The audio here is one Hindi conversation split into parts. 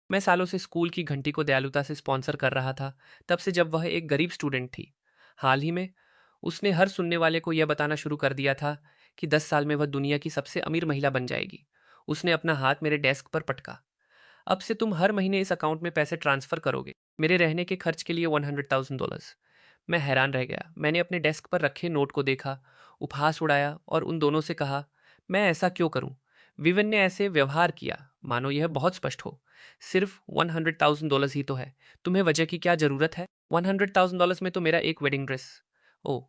मैं सालों से स्कूल की घंटी को दयालुता से स्पॉन्सर कर रहा था, तब से जब वह एक गरीब स्टूडेंट थी। हाल ही में उसने हर सुनने वाले को यह बताना शुरू कर दिया था कि 10 साल में वह दुनिया की सबसे अमीर महिला बन जाएगी। उसने अपना हाथ मेरे डेस्क पर पटका। अब से तुम हर महीने इस अकाउंट में पैसे ट्रांसफर करोगे, मेरे रहने के खर्च के लिए $100,000। मैं हैरान रह गया। मैंने अपने डेस्क पर रखे नोट को देखा, उपहास उड़ाया और उन दोनों से कहा, मैं ऐसा क्यों करूं? विवन ने ऐसे व्यवहार किया मानो यह बहुत स्पष्ट हो। सिर्फ $100,000 ही तो है, तुम्हें वजह की क्या जरूरत है? $100,000 में तो मेरा एक वेडिंग ड्रेस। ओ,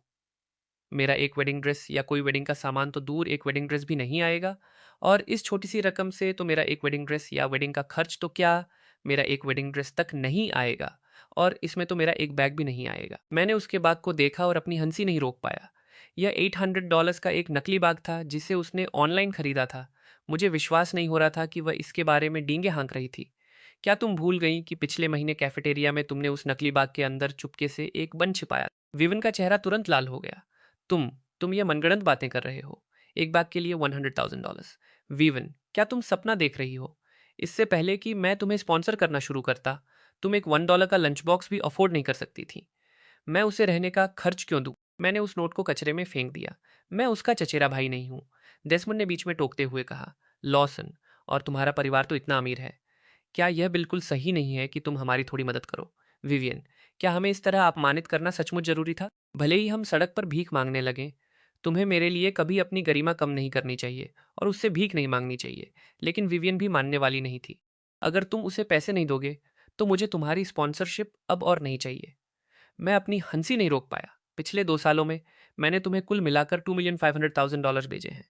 मेरा एक वेडिंग ड्रेस या कोई वेडिंग का सामान तो दूर, एक वेडिंग ड्रेस भी नहीं आएगा। और इस छोटी सी रकम से तो मेरा एक वेडिंग ड्रेस या वेडिंग का खर्च तो क्या, मेरा एक वेडिंग ड्रेस तक नहीं आएगा। और इसमें तो मेरा एक बैग भी नहीं आएगा। मैंने उसके बाग को देखा और अपनी हंसी नहीं रोक पाया। यह $800 का एक नकली बाग था जिसे उसने ऑनलाइन खरीदा था। मुझे विश्वास नहीं हो रहा था कि वह इसके बारे में डींगे हाँक रही थी। क्या तुम भूल गई कि पिछले महीने कैफेटेरिया में तुमने उस नकली बाग के अंदर चुपके से एक बन छिपाया? विवन का चेहरा तुरंत लाल हो गया। तुम तुम ये मनगढ़ंत बातें कर रहे हो। एक बाग के लिए $100,000। वीवन, क्या तुम सपना देख रही हो? इससे पहले कि मैं तुम्हें स्पॉन्सर करना शुरू करता, तुम एक $1 का लंच बॉक्स भी अफोर्ड नहीं कर सकती थी। मैं उसे रहने का खर्च क्यों दूं? मैंने उस नोट को कचरे में फेंक दिया। मैं उसका चचेरा भाई नहीं हूं, डेस्मंड ने बीच में टोकते हुए कहा। लॉसन, और तुम्हारा परिवार तो इतना अमीर है। क्या यह बिल्कुल सही नहीं है कि तुम हमारी थोड़ी मदद करो? विवियन, क्या हमें इस तरह अपमानित करना सचमुच जरूरी था? भले ही हम सड़क पर भीख मांगने लगे, तुम्हें मेरे लिए कभी अपनी गरिमा कम नहीं करनी चाहिए और उससे भीख नहीं मांगनी चाहिए। लेकिन विवियन भी मानने वाली नहीं थी। अगर तुम उसे पैसे नहीं दोगे, तो मुझे तुम्हारी स्पॉन्सरशिप अब और नहीं चाहिए। मैं अपनी हंसी नहीं रोक पाया। पिछले 2 सालों में मैंने तुम्हें कुल मिलाकर $2,500,000 भेजे हैं।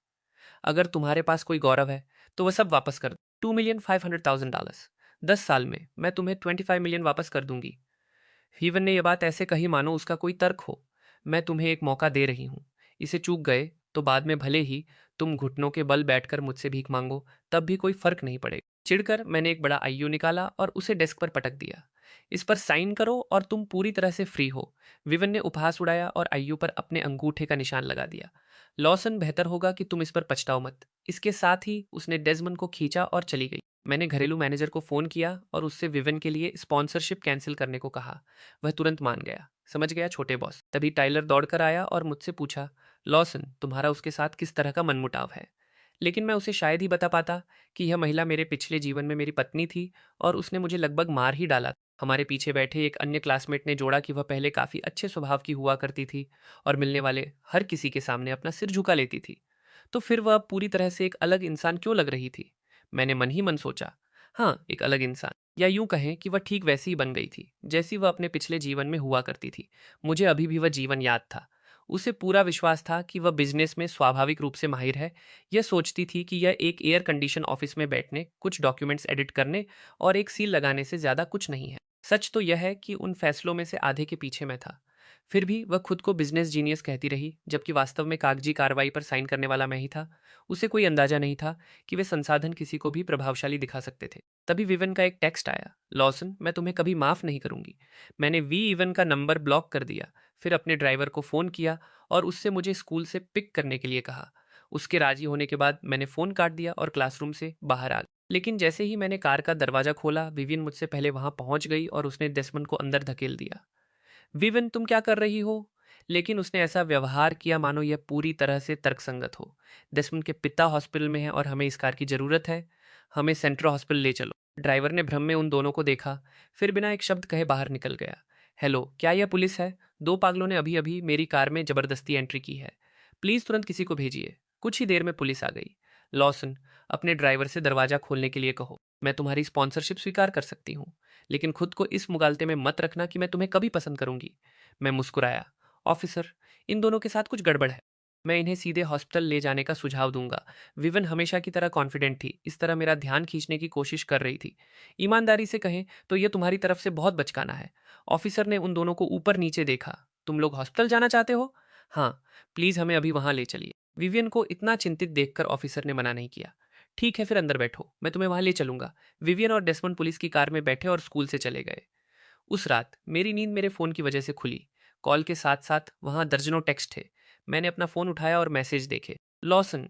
अगर तुम्हारे पास कोई गौरव है, तो वह सब वापस कर दो। $2,500,000। 10 साल में मैं तुम्हें 25 मिलियन वापस कर दूंगी। हीवन ने यह बात ऐसे कही मानो उसका कोई तर्क हो। मैं तुम्हें एक मौका दे रही हूं। इसे चूक गए तो बाद में भले ही तुम घुटनों के बल बैठकर मुझसे भीख मांगो, तब भी कोई फर्क नहीं पड़ेगा। चिढ़कर मैंने एक बड़ा आईयू निकाला और उसे डेस्क पर पटक दिया। इस पर साइन करो और तुम पूरी तरह से फ्री हो। विवन ने उपहास उड़ाया और आईयू पर अपने अंगूठे का निशान लगा दिया। लॉसन, बेहतर होगा कि तुम इस पर पछताओ मत। इसके साथ ही उसने डेजमंड को खींचा और चली गई। मैंने घरेलू मैनेजर को फोन किया और उससे विवन के लिए स्पॉन्सरशिप कैंसिल करने को कहा। वह तुरंत मान गया। समझ गया छोटे बॉस। तभी टाइलर दौड़कर आया और मुझसे पूछा, लॉसन, तुम्हारा उसके साथ किस तरह का मनमुटाव है? लेकिन मैं उसे शायद ही बता पाता कि यह महिला मेरे पिछले जीवन में मेरी पत्नी थी और उसने मुझे लगभग मार ही डाला। हमारे पीछे बैठे एक अन्य क्लासमेट ने जोड़ा कि वह पहले काफी अच्छे स्वभाव की हुआ करती थी और मिलने वाले हर किसी के सामने अपना सिर झुका लेती थी। तो फिर वह अब पूरी तरह से एक अलग इंसान क्यों लग रही थी? मैंने मन ही मन सोचा। हाँ, एक अलग इंसान, या यूं कहें कि वह ठीक वैसी ही बन गई थी जैसी वह अपने पिछले जीवन में हुआ करती थी। मुझे अभी भी वह जीवन याद था। उसे पूरा विश्वास था कि वह बिजनेस में स्वाभाविक रूप से माहिर है। यह सोचती थी कि यह एक एयर कंडीशन ऑफिस में बैठने, कुछ डॉक्यूमेंट्स एडिट करने और एक सील लगाने से ज्यादा कुछ नहीं है। सच तो यह है कि उन फैसलों में से आधे के पीछे मैं था। फिर भी वह खुद को बिजनेस जीनियस कहती रही, जबकि वास्तव में कागजी कार्रवाई पर साइन करने वाला मैं ही था। उसे कोई अंदाजा नहीं था कि वे संसाधन किसी को भी प्रभावशाली दिखा सकते थे। तभी विवन का एक टेक्स्ट आया, लॉसन, मैं तुम्हें कभी माफ नहीं करूंगी। मैंने वी इवन का नंबर ब्लॉक कर दिया, फिर अपने ड्राइवर को फोन किया और उससे मुझे स्कूल से पिक करने के लिए कहा। उसके राजी होने के बाद मैंने फोन काट दिया और क्लासरूम से बाहर आ गया। लेकिन जैसे ही मैंने कार का दरवाजा खोला, विवियन मुझसे पहले वहां पहुंच गई और उसने डेस्मंड को अंदर धकेल दिया। विविन, तुम क्या कर रही हो? लेकिन उसने ऐसा व्यवहार किया मानो यह पूरी तरह से तर्कसंगत हो। डेस्मंड के पिता हॉस्पिटल में हैं और हमें इस कार की जरूरत है। हमें सेंट्रल हॉस्पिटल ले चलो। ड्राइवर ने भ्रम में उन दोनों को देखा, फिर बिना एक शब्द कहे बाहर निकल गया। हेलो, क्या यह पुलिस है? दो पागलों ने अभी अभी मेरी कार में जबरदस्ती एंट्री की है। प्लीज तुरंत किसी को भेजिए। कुछ ही देर में पुलिस आ गई। लॉसन, अपने ड्राइवर से दरवाजा खोलने के लिए कहो। मैं तुम्हारी स्पॉन्सरशिप स्वीकार कर सकती हूँ, लेकिन खुद को इस मुगालते में मत रखना कि मैं तुम्हें कभी पसंद करूंगी। मैं मुस्कुराया। ऑफिसर, इन दोनों के साथ कुछ गड़बड़ है। मैं इन्हें सीधे हॉस्पिटल ले जाने का सुझाव दूंगा। विवन हमेशा की तरह कॉन्फिडेंट थी, इस तरह मेरा ध्यान खींचने की कोशिश कर रही थी। ईमानदारी से कहें तो यह तुम्हारी तरफ से बहुत बचकाना है। ऑफिसर ने उन दोनों को ऊपर नीचे देखा। तुम लोग हॉस्पिटल जाना चाहते हो? हाँ, प्लीज हमें अभी वहां ले चलिए। विवियन को इतना चिंतित देखकर ऑफिसर ने मना नहीं किया। ठीक है, फिर अंदर बैठो, मैं तुम्हें वहां ले चलूंगा। विवियन और डेस्मंड पुलिस की कार में बैठे और स्कूल से चले गए। उस रात मेरी नींद मेरे फोन की वजह से खुली। कॉल के साथ साथ वहां दर्जनों टेक्स्ट थे। मैंने अपना फोन उठाया और मैसेज देखे। लॉसन,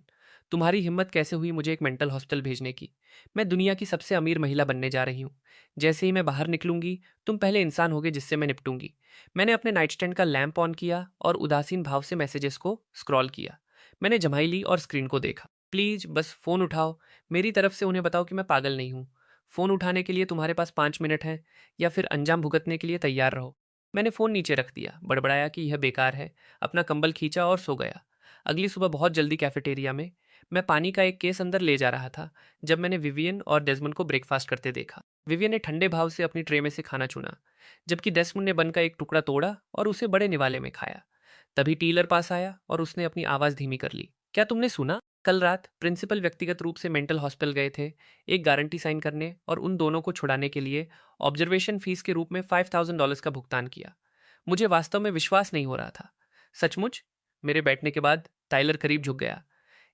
तुम्हारी हिम्मत कैसे हुई मुझे एक मेंटल हॉस्पिटल भेजने की? मैं दुनिया की सबसे अमीर महिला बनने जा रही हूँ। जैसे ही मैं बाहर निकलूंगी, तुम पहले इंसान होगे जिससे मैं निपटूंगी। मैंने अपने नाइटस्टैंड का लैंप ऑन किया और उदासीन भाव से मैसेजेस को स्क्रॉल किया। मैंने जमाई ली और स्क्रीन को देखा। प्लीज बस फोन उठाओ। मेरी तरफ से उन्हें बताओ कि मैं पागल नहीं हूँ। फोन उठाने के लिए तुम्हारे पास 5 मिनट हैं, या फिर अंजाम भुगतने के लिए तैयार रहो। मैंने फोन नीचे रख दिया, बड़बड़ाया कि यह बेकार है, अपना कंबल खींचा और सो गया। अगली सुबह बहुत जल्दी कैफेटेरिया में मैं पानी का एक केस अंदर ले जा रहा था, जब मैंने विवियन और डेजमंड को ब्रेकफास्ट करते देखा। विवियन ने ठंडे भाव से अपनी ट्रे में से खाना चुना, जबकि डेजमंड ने बन का एक टुकड़ा तोड़ा और उसे बड़े निवाले में खाया। तभी टीलर पास आया और उसने अपनी आवाज धीमी कर ली। क्या तुमने सुना? कल रात प्रिंसिपल व्यक्तिगत रूप से मेंटल हॉस्पिटल गए थे, एक गारंटी साइन करने और उन दोनों को छुड़ाने के लिए ऑब्जर्वेशन फीस के रूप में $5,000 का भुगतान किया। मुझे वास्तव में विश्वास नहीं हो रहा था। सचमुच? मेरे बैठने के बाद टाइलर करीब झुक गया।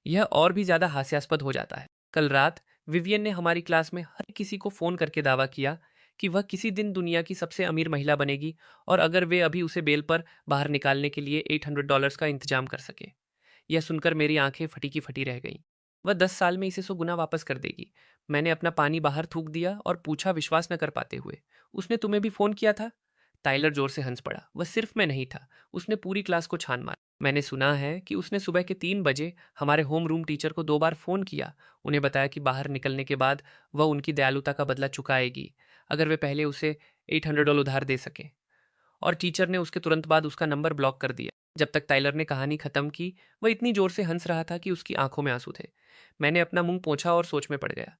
यह और भी ज्यादा हास्यास्पद हो जाता है। कल रात विवियन ने हमारी क्लास में हर किसी को फोन करके दावा किया कि वह किसी दिन दुनिया की सबसे अमीर महिला बनेगी, और अगर वे अभी उसे बेल पर बाहर निकालने के लिए $800 का इंतजाम कर सके। यह सुनकर मेरी आंखें फटी की फटी रह गईं। वह 10 साल में इसे 100 गुना वापस कर देगी। मैंने अपना पानी बाहर थूक दिया और पूछा, विश्वास न कर पाते हुए, उसने तुम्हें भी फोन किया था? टाइलर जोर से हंस पड़ा। वह सिर्फ मैं नहीं था, उसने पूरी क्लास को छान मारा। मैंने सुना है कि उसने सुबह के 3 बजे हमारे होम रूम टीचर को 2 बार फोन किया, उन्हें बताया कि बाहर निकलने के बाद वह उनकी दयालुता का बदला चुकाएगी, अगर वे पहले उसे $800 उधार दे सके। और टीचर ने उसके तुरंत बाद उसका नंबर ब्लॉक कर दिया। जब तक टाइलर ने कहानी खत्म की, वह इतनी जोर से हंस रहा था कि उसकी आंखों में आंसू थे। मैंने अपना मुंह पोंछा और सोच में पड़ गया।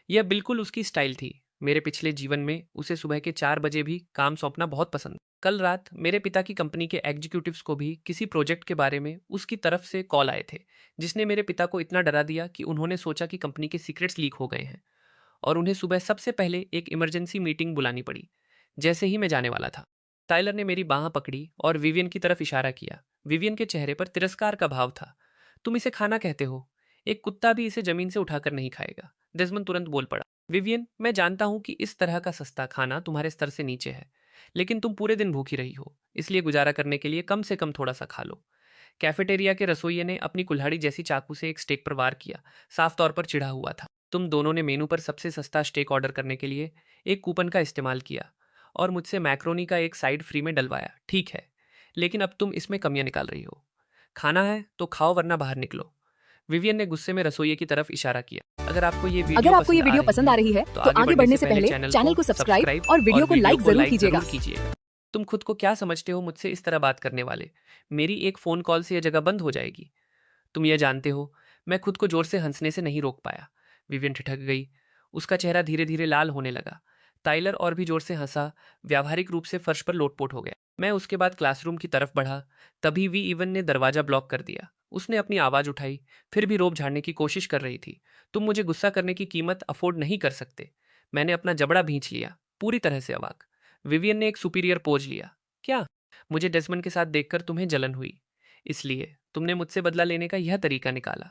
यह बिल्कुल उसकी स्टाइल थी। मेरे पिछले जीवन में उसे सुबह के 4 बजे भी काम सौंपना बहुत पसंद। कल रात मेरे पिता की कंपनी के एग्जीक्यूटिव्स को भी किसी प्रोजेक्ट के बारे में उसकी तरफ से कॉल आए थे, जिसने मेरे पिता को इतना डरा दिया कि उन्होंने सोचा कि कंपनी के सीक्रेट्स लीक हो गए हैं, और उन्हें सुबह सबसे पहले एक इमरजेंसी मीटिंग बुलानी पड़ी। जैसे ही मैं जाने वाला था, टाइलर ने मेरी बाह पकड़ी और विवियन की तरफ इशारा किया। विवियन के चेहरे पर तिरस्कार का भाव था। तुम इसे खाना कहते हो? एक कुत्ता भी इसे जमीन से उठाकर नहीं खाएगा। डेजमंड तुरंत बोल पड़ा। विवियन, मैं जानता हूं कि इस तरह का सस्ता खाना तुम्हारे स्तर से नीचे है, लेकिन तुम पूरे दिन भूखी रही हो, इसलिए गुजारा करने के लिए कम से कम थोड़ा सा खा लो। कैफेटेरिया के रसोइये ने अपनी कुल्हाड़ी जैसी चाकू से एक स्टेक पर वार किया, साफ तौर पर चिढ़ा हुआ था। तुम दोनों ने मेनू पर सबसे सस्ता स्टेक ऑर्डर करने के लिए एक कूपन का इस्तेमाल किया और मुझसे मैक्रोनी का एक साइड फ्री में डलवाया। ठीक है, लेकिन अब तुम इसमें कमियां निकाल रही हो। खाना है तो खाओ, वरना बाहर निकलो। विवियन ने गुस्से में रसोइये की तरफ इशारा किया। अगर आपको ये अगर वीडियो आपको ये पसंद आ वीडियो रही पसंद आ रही है तो तो आगे बढ़ने से पहले चैनल को सब्सक्राइब और वीडियो को लाइक जरूर कीजिएगा। तुम खुद को क्या समझते हो मुझसे इस तरह बात करने वाले? मेरी एक फोन कॉल से यह जगह बंद हो जाएगी। तुम यह जानते हो। मैं खुद को जोर से हंसने से नहीं रोक पाया। विवियन ठिठक गई। उसका चेहरा धीरे धीरे लाल होने लगा। टाइलर और भी जोर से हंसा, व्यावहारिक रूप से फर्श पर लोटपोट हो गया। मैं उसके बाद क्लासरूम की तरफ बढ़ा, तभी वी इवन ने दरवाजा ब्लॉक कर दिया। उसने अपनी आवाज उठाई, फिर भी रोब झाड़ने की कोशिश कर रही थी। तुम मुझे गुस्सा करने की कीमत अफोर्ड नहीं कर सकते। मैंने अपना जबड़ा भींच लिया, पूरी तरह से अवाक। विवियन ने एक सुपीरियर पोज लिया। क्या? मुझे डेस्मंड के साथ देखकर तुम्हें जलन हुई, इसलिए तुमने मुझसे बदला लेने का यह तरीका निकाला।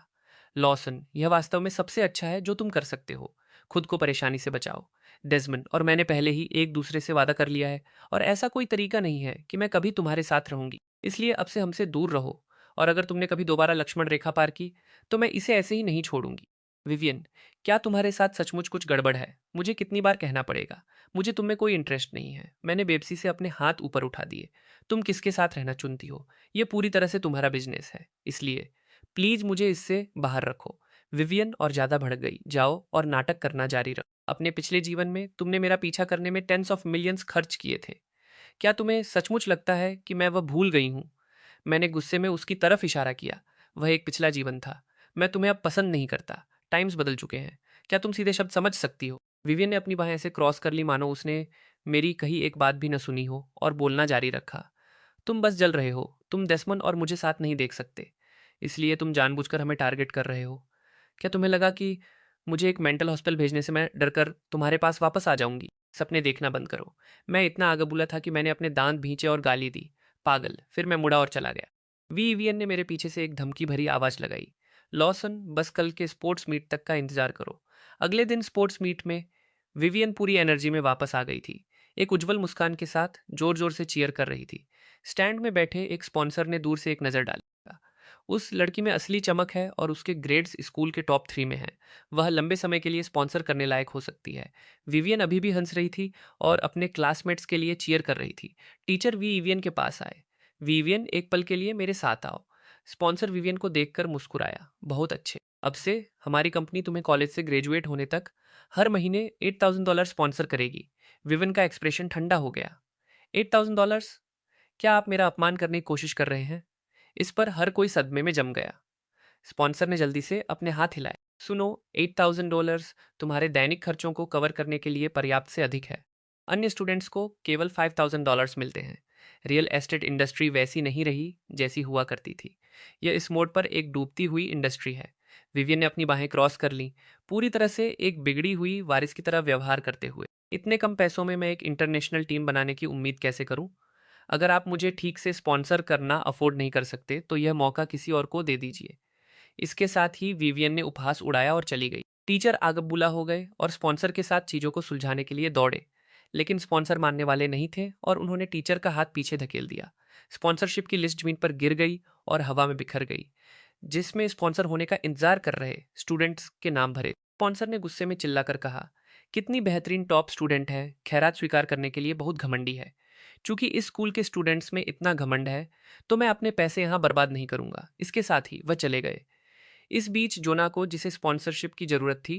लॉसन, यह वास्तव में सबसे अच्छा है जो तुम कर सकते हो। खुद को परेशानी से बचाओ। डेस्मंड और मैंने पहले ही एक दूसरे से वादा कर लिया है, और ऐसा कोई तरीका नहीं है कि मैं कभी तुम्हारे साथ रहूंगी, इसलिए अब से हमसे दूर रहो। और अगर तुमने कभी दोबारा लक्ष्मण रेखा पार की, तो मैं इसे ऐसे ही नहीं छोड़ूंगी। विवियन, क्या तुम्हारे साथ सचमुच कुछ गड़बड़ है? मुझे कितनी बार कहना पड़ेगा? मुझे तुम में कोई इंटरेस्ट नहीं है। मैंने बेबसी से अपने हाथ ऊपर उठा दिए। तुम किसके साथ रहना चुनती हो, यह पूरी तरह से तुम्हारा बिजनेस है, इसलिए प्लीज मुझे इससे बाहर रखो। विवियन और ज्यादा भड़क गई। जाओ और नाटक करना जारी रखो। अपने पिछले जीवन में तुमने मेरा पीछा करने में टेंस ऑफ मिलियंस खर्च किए थे। क्या तुम्हें सचमुच लगता है कि मैं वह भूल गई हूं? मैंने गुस्से में उसकी तरफ इशारा किया। वह एक पिछला जीवन था। मैं तुम्हें अब पसंद नहीं करता। टाइम्स बदल चुके हैं। क्या तुम सीधे शब्द समझ सकती हो? विवियन ने अपनी बाहें ऐसे क्रॉस कर ली मानो उसने मेरी कही एक बात भी न सुनी हो, और बोलना जारी रखा। तुम बस जल रहे हो। तुम डेस्मंड और मुझे साथ नहीं देख सकते, इसलिए तुम जानबूझकर हमें टारगेट कर रहे हो। क्या तुम्हें लगा कि मुझे एक मेंटल हॉस्पिटल भेजने से मैं डरकर तुम्हारे पास वापस आ जाऊंगी? सपने देखना बंद करो। मैं इतना आगबुला था कि मैंने अपने दांत भींचे और गाली दी। पागल। फिर मैं मुड़ा और चला गया। वीवीएन ने मेरे पीछे से एक धमकी भरी आवाज लगाई। लॉसन, बस कल के स्पोर्ट्स मीट तक का इंतजार करो। अगले दिन स्पोर्ट्स मीट में विवियन पूरी एनर्जी में वापस आ गई थी, एक उज्जवल मुस्कान के साथ जोर जोर से चीयर कर रही थी। स्टैंड में बैठे एक स्पॉन्सर ने दूर से एक नजर डाली। उस लड़की में असली चमक है और उसके ग्रेड्स स्कूल के टॉप 3 में हैं। वह लंबे समय के लिए स्पॉन्सर करने लायक हो सकती है। विवियन अभी भी हंस रही थी और अपने क्लासमेट्स के लिए चीयर कर रही थी। टीचर विवियन के पास आए। विवियन, एक पल के लिए मेरे साथ आओ। स्पॉन्सर विवियन को देखकर मुस्कुराया। बहुत अच्छे। अब से हमारी कंपनी तुम्हें कॉलेज से ग्रेजुएट होने तक हर महीने $8,000 स्पॉन्सर करेगी। विवियन का एक्सप्रेशन ठंडा हो गया। $8,000? क्या आप मेरा अपमान करने की कोशिश कर रहे हैं? इस पर हर कोई सदमे में जम गया। स्पॉन्सर ने जल्दी से अपने हाथ हिलाए। सुनो, $8,000 तुम्हारे दैनिक खर्चों को कवर करने के लिए पर्याप्त से अधिक है। अन्य स्टूडेंट्स को केवल $5,000 मिलते हैं। रियल एस्टेट इंडस्ट्री वैसी नहीं रही जैसी हुआ करती थी। यह इस मोड पर एक डूबती हुई इंडस्ट्री है। विवियन ने अपनी बाहें क्रॉस कर लीं, पूरी तरह से एक बिगड़ी हुई वारिस की तरह व्यवहार करते हुए। इतने कम पैसों में मैं एक इंटरनेशनल टीम बनाने की उम्मीद कैसे करूं? अगर आप मुझे ठीक से स्पॉन्सर करना अफोर्ड नहीं कर सकते तो यह मौका किसी और को दे दीजिए। इसके साथ ही विवियन ने उपहास उड़ाया और चली गई। टीचर आगबबूला हो गए और स्पॉन्सर के साथ चीजों को सुलझाने के लिए दौड़े। लेकिन स्पॉन्सर मानने वाले नहीं थे और उन्होंने टीचर का हाथ पीछे धकेल दिया। स्पॉन्सरशिप की लिस्ट जमीन पर गिर गई और हवा में बिखर गई, जिसमें स्पॉन्सर होने का इंतजार कर रहे स्टूडेंट्स के नाम भरे। स्पॉन्सर ने गुस्से में चिल्लाकर कहा, कितनी बेहतरीन टॉप स्टूडेंट है, खैरात स्वीकार करने के लिए बहुत घमंडी है। चूंकि इस स्कूल के स्टूडेंट्स में इतना घमंड है तो मैं अपने पैसे यहाँ बर्बाद नहीं करूंगा। इसके साथ ही वह चले गए। इस बीच जोना को, जिसे स्पॉन्सरशिप की जरूरत थी,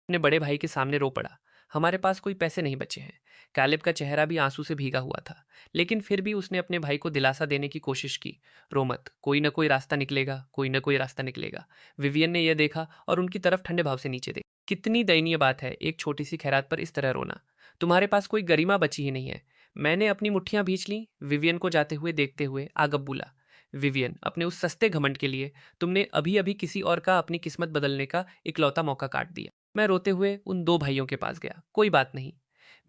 अपने बड़े भाई के सामने रो पड़ा। हमारे पास कोई पैसे नहीं बचे हैं। कैलिब का चेहरा भी आंसू से भीगा हुआ था, लेकिन फिर भी उसने अपने भाई को दिलासा देने की कोशिश की। रो मत, कोई ना कोई रास्ता निकलेगा, कोई ना कोई रास्ता निकलेगा। विवियन ने यह देखा और उनकी तरफ ठंडे भाव से नीचे देखा। कितनी दयनीय बात है एक छोटी सी खैरात पर इस तरह रोना। तुम्हारे पास कोई गरिमा बची ही नहीं है। मैंने अपनी मुट्ठियां भींच ली। विवियन को जाते हुए देखते हुए आगब बोला, विवियन, अपने उस सस्ते घमंड के लिए तुमने अभी अभी किसी और का अपनी किस्मत बदलने का इकलौता मौका काट दिया। मैं रोते हुए उन दो भाइयों के पास गया। कोई बात नहीं,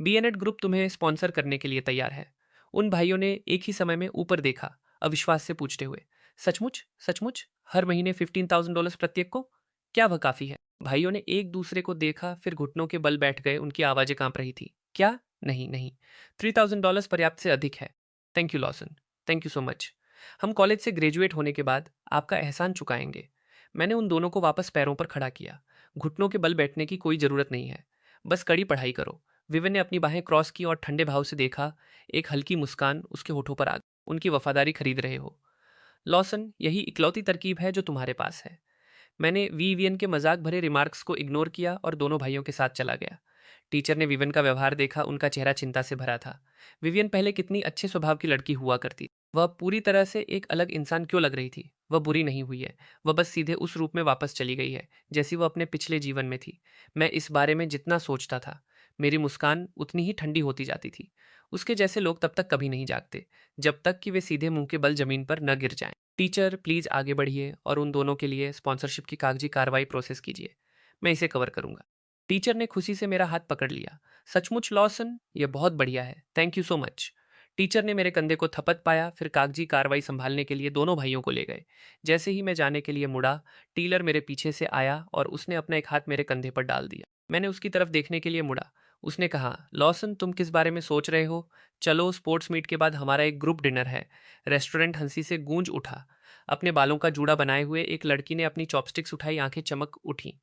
बीएनएड ग्रुप तुम्हें स्पॉन्सर करने के लिए तैयार है। उन भाइयों ने एक ही समय में ऊपर देखा, अविश्वास से पूछते हुए, सचमुच सचमुच? हर महीने $15,000 प्रत्येक को? क्या वह काफी है? भाइयों ने एक दूसरे को देखा, फिर घुटनों के बल बैठ गए। उनकी आवाजें कांप रही थी। क्या? नहीं नहीं, $3,000 पर्याप्त से अधिक है। Thank you Lawson, thank you so much. हम कॉलेज से ग्रेजुएट होने के बाद आपका एहसान चुकाएंगे। मैंने उन दोनों को वापस पैरों पर खड़ा किया। घुटनों के बल बैठने की कोई जरूरत नहीं है, बस कड़ी पढ़ाई करो। विविन ने अपनी बाहें क्रॉस की और ठंडे भाव से देखा। एक हल्की मुस्कान उसके होठों पर आ गई। उनकी वफादारी खरीद रहे हो लॉसन, यही इकलौती तरकीब है जो तुम्हारे पास है। मैंने विवियन के मजाक भरे रिमार्क्स को इग्नोर किया और दोनों भाइयों के साथ चला गया। टीचर ने विवियन का व्यवहार देखा। उनका चेहरा चिंता से भरा था। विवियन पहले कितनी अच्छे स्वभाव की लड़की हुआ करती, वह पूरी तरह से एक अलग इंसान क्यों लग रही थी? वह बुरी नहीं हुई है, वह बस सीधे उस रूप में वापस चली गई है जैसी वह अपने पिछले जीवन में थी। मैं इस बारे में जितना सोचता था, मेरी मुस्कान उतनी ही ठंडी होती जाती थी। उसके जैसे लोग तब तक कभी नहीं जागते जब तक कि वे सीधे मुंह के बल जमीन पर न गिर जाएं। टीचर, प्लीज आगे बढ़िए और उन दोनों के लिए स्पॉन्सरशिप की कागजी कार्रवाई प्रोसेस कीजिए। मैं इसे कवर करूंगा। टीचर ने खुशी से मेरा हाथ पकड़ लिया। सचमुच लॉसन, यह बहुत बढ़िया है। Thank you so much. Teacher ने मेरे कंधे को थपथ पाया, फिर कागजी कार्रवाई संभालने के लिए दोनों भाइयों को ले गए। जैसे ही मैं जाने के लिए मुड़ा, टीलर मेरे पीछे से आया और उसने अपना एक हाथ मेरे कंधे पर डाल दिया। मैंने उसकी तरफ देखने के लिए मुड़ा। उसने कहा, लॉसन, तुम किस बारे में सोच रहे हो? चलो, स्पोर्ट्स मीट के बाद हमारा एक ग्रुप डिनर है। रेस्टोरेंट हंसी से गूंज उठा। अपने बालों का जूड़ा बनाए हुए एक लड़की ने अपनी चॉपस्टिक्स उठाई। आंखें चमक उठी।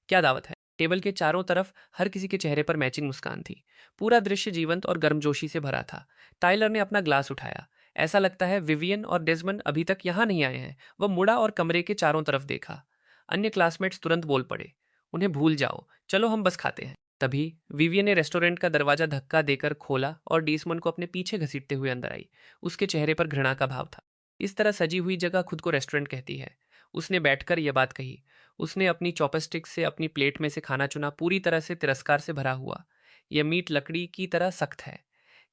क्या दावत है? टेबल के चारों तरफ हर किसी के चेहरे पर मैचिंग मुस्कान थी। पूरा दृश्य जीवंत और गर्मजोशी से भरा था। टाइलर ने अपना ग्लास उठाया। ऐसा लगता है विवियन और डेजमंड अभी तक यहाँ नहीं आए हैं। वह मुड़ा और कमरे के चारों तरफ देखा। अन्य क्लासमेट्स तुरंत बोल पड़े, उन्हें भूल जाओ, चलो हम बस खाते हैं। तभी विवियन ने रेस्टोरेंट का दरवाजा धक्का देकर खोला और डेसमंड को अपने पीछे घसीटते हुए अंदर आई। उसके चेहरे पर घृणा का भाव था। इस तरह सजी हुई जगह खुद को रेस्टोरेंट कहती है। उसने बैठकर यह बात कही। उसने अपनी चॉपस्टिक से अपनी प्लेट में से खाना चुना, पूरी तरह से तिरस्कार से भरा हुआ। यह मीट लकड़ी की तरह सख्त है।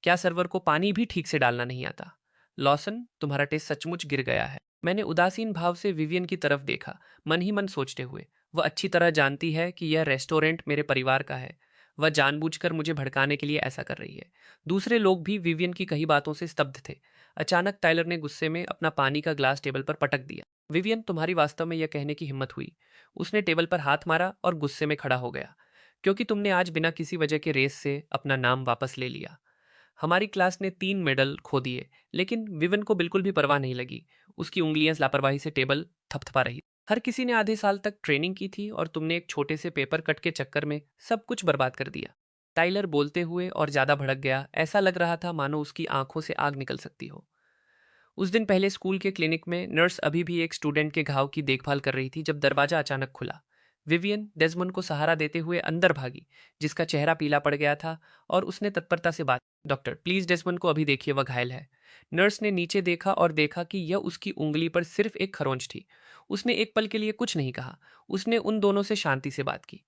क्या सर्वर को पानी भी ठीक से डालना नहीं आता? लॉसन, तुम्हारा टेस्ट सचमुच गिर गया है। मैंने उदासीन भाव से विवियन की तरफ देखा, मन ही मन सोचते हुए, वह अच्छी तरह जानती है कि यह रेस्टोरेंट मेरे परिवार का है। वह जानबूझकर मुझे भड़काने के लिए ऐसा कर रही है। दूसरे लोग भी विवियन की कही बातों से स्तब्ध थे। अचानक टाइलर ने गुस्से में अपना पानी का ग्लास टेबल पर पटक दिया। विवियन, तुम्हारी वास्तव में यह कहने की हिम्मत हुई? उसने टेबल पर हाथ मारा और गुस्से में खड़ा हो गया। क्योंकि तुमने आज बिना किसी वजह के रेस से अपना नाम वापस ले लिया। हमारी क्लास ने 3 मेडल खो दिए, लेकिन विवियन को बिल्कुल भी परवाह नहीं लगी। उसकी उंगलियां लापरवाही से टेबल थपथपा रही। हर किसी ने आधे साल तक ट्रेनिंग की थी और तुमने एक छोटे से पेपर कट के चक्कर में सब कुछ बर्बाद कर दिया। टाइलर बोलते हुए और ज्यादा भड़क गया। ऐसा लग रहा था मानो उसकी आंखों से आग निकल सकती हो। उस दिन पहले स्कूल के क्लिनिक में नर्स अभी भी एक स्टूडेंट के घाव की देखभाल कर रही थी जब दरवाजा अचानक खुला। विवियन डेजमंड को सहारा देते हुए अंदर भागी, जिसका चेहरा पीला पड़ गया था, और उसने तत्परता से बात, डॉक्टर प्लीज डेजमंड को अभी देखिए, वह घायल है। नर्स ने नीचे देखा और देखा कि यह उसकी उंगली पर सिर्फ एक खरोंच थी। उसने एक पल के लिए कुछ नहीं कहा। उसने उन दोनों से शांति से बात की।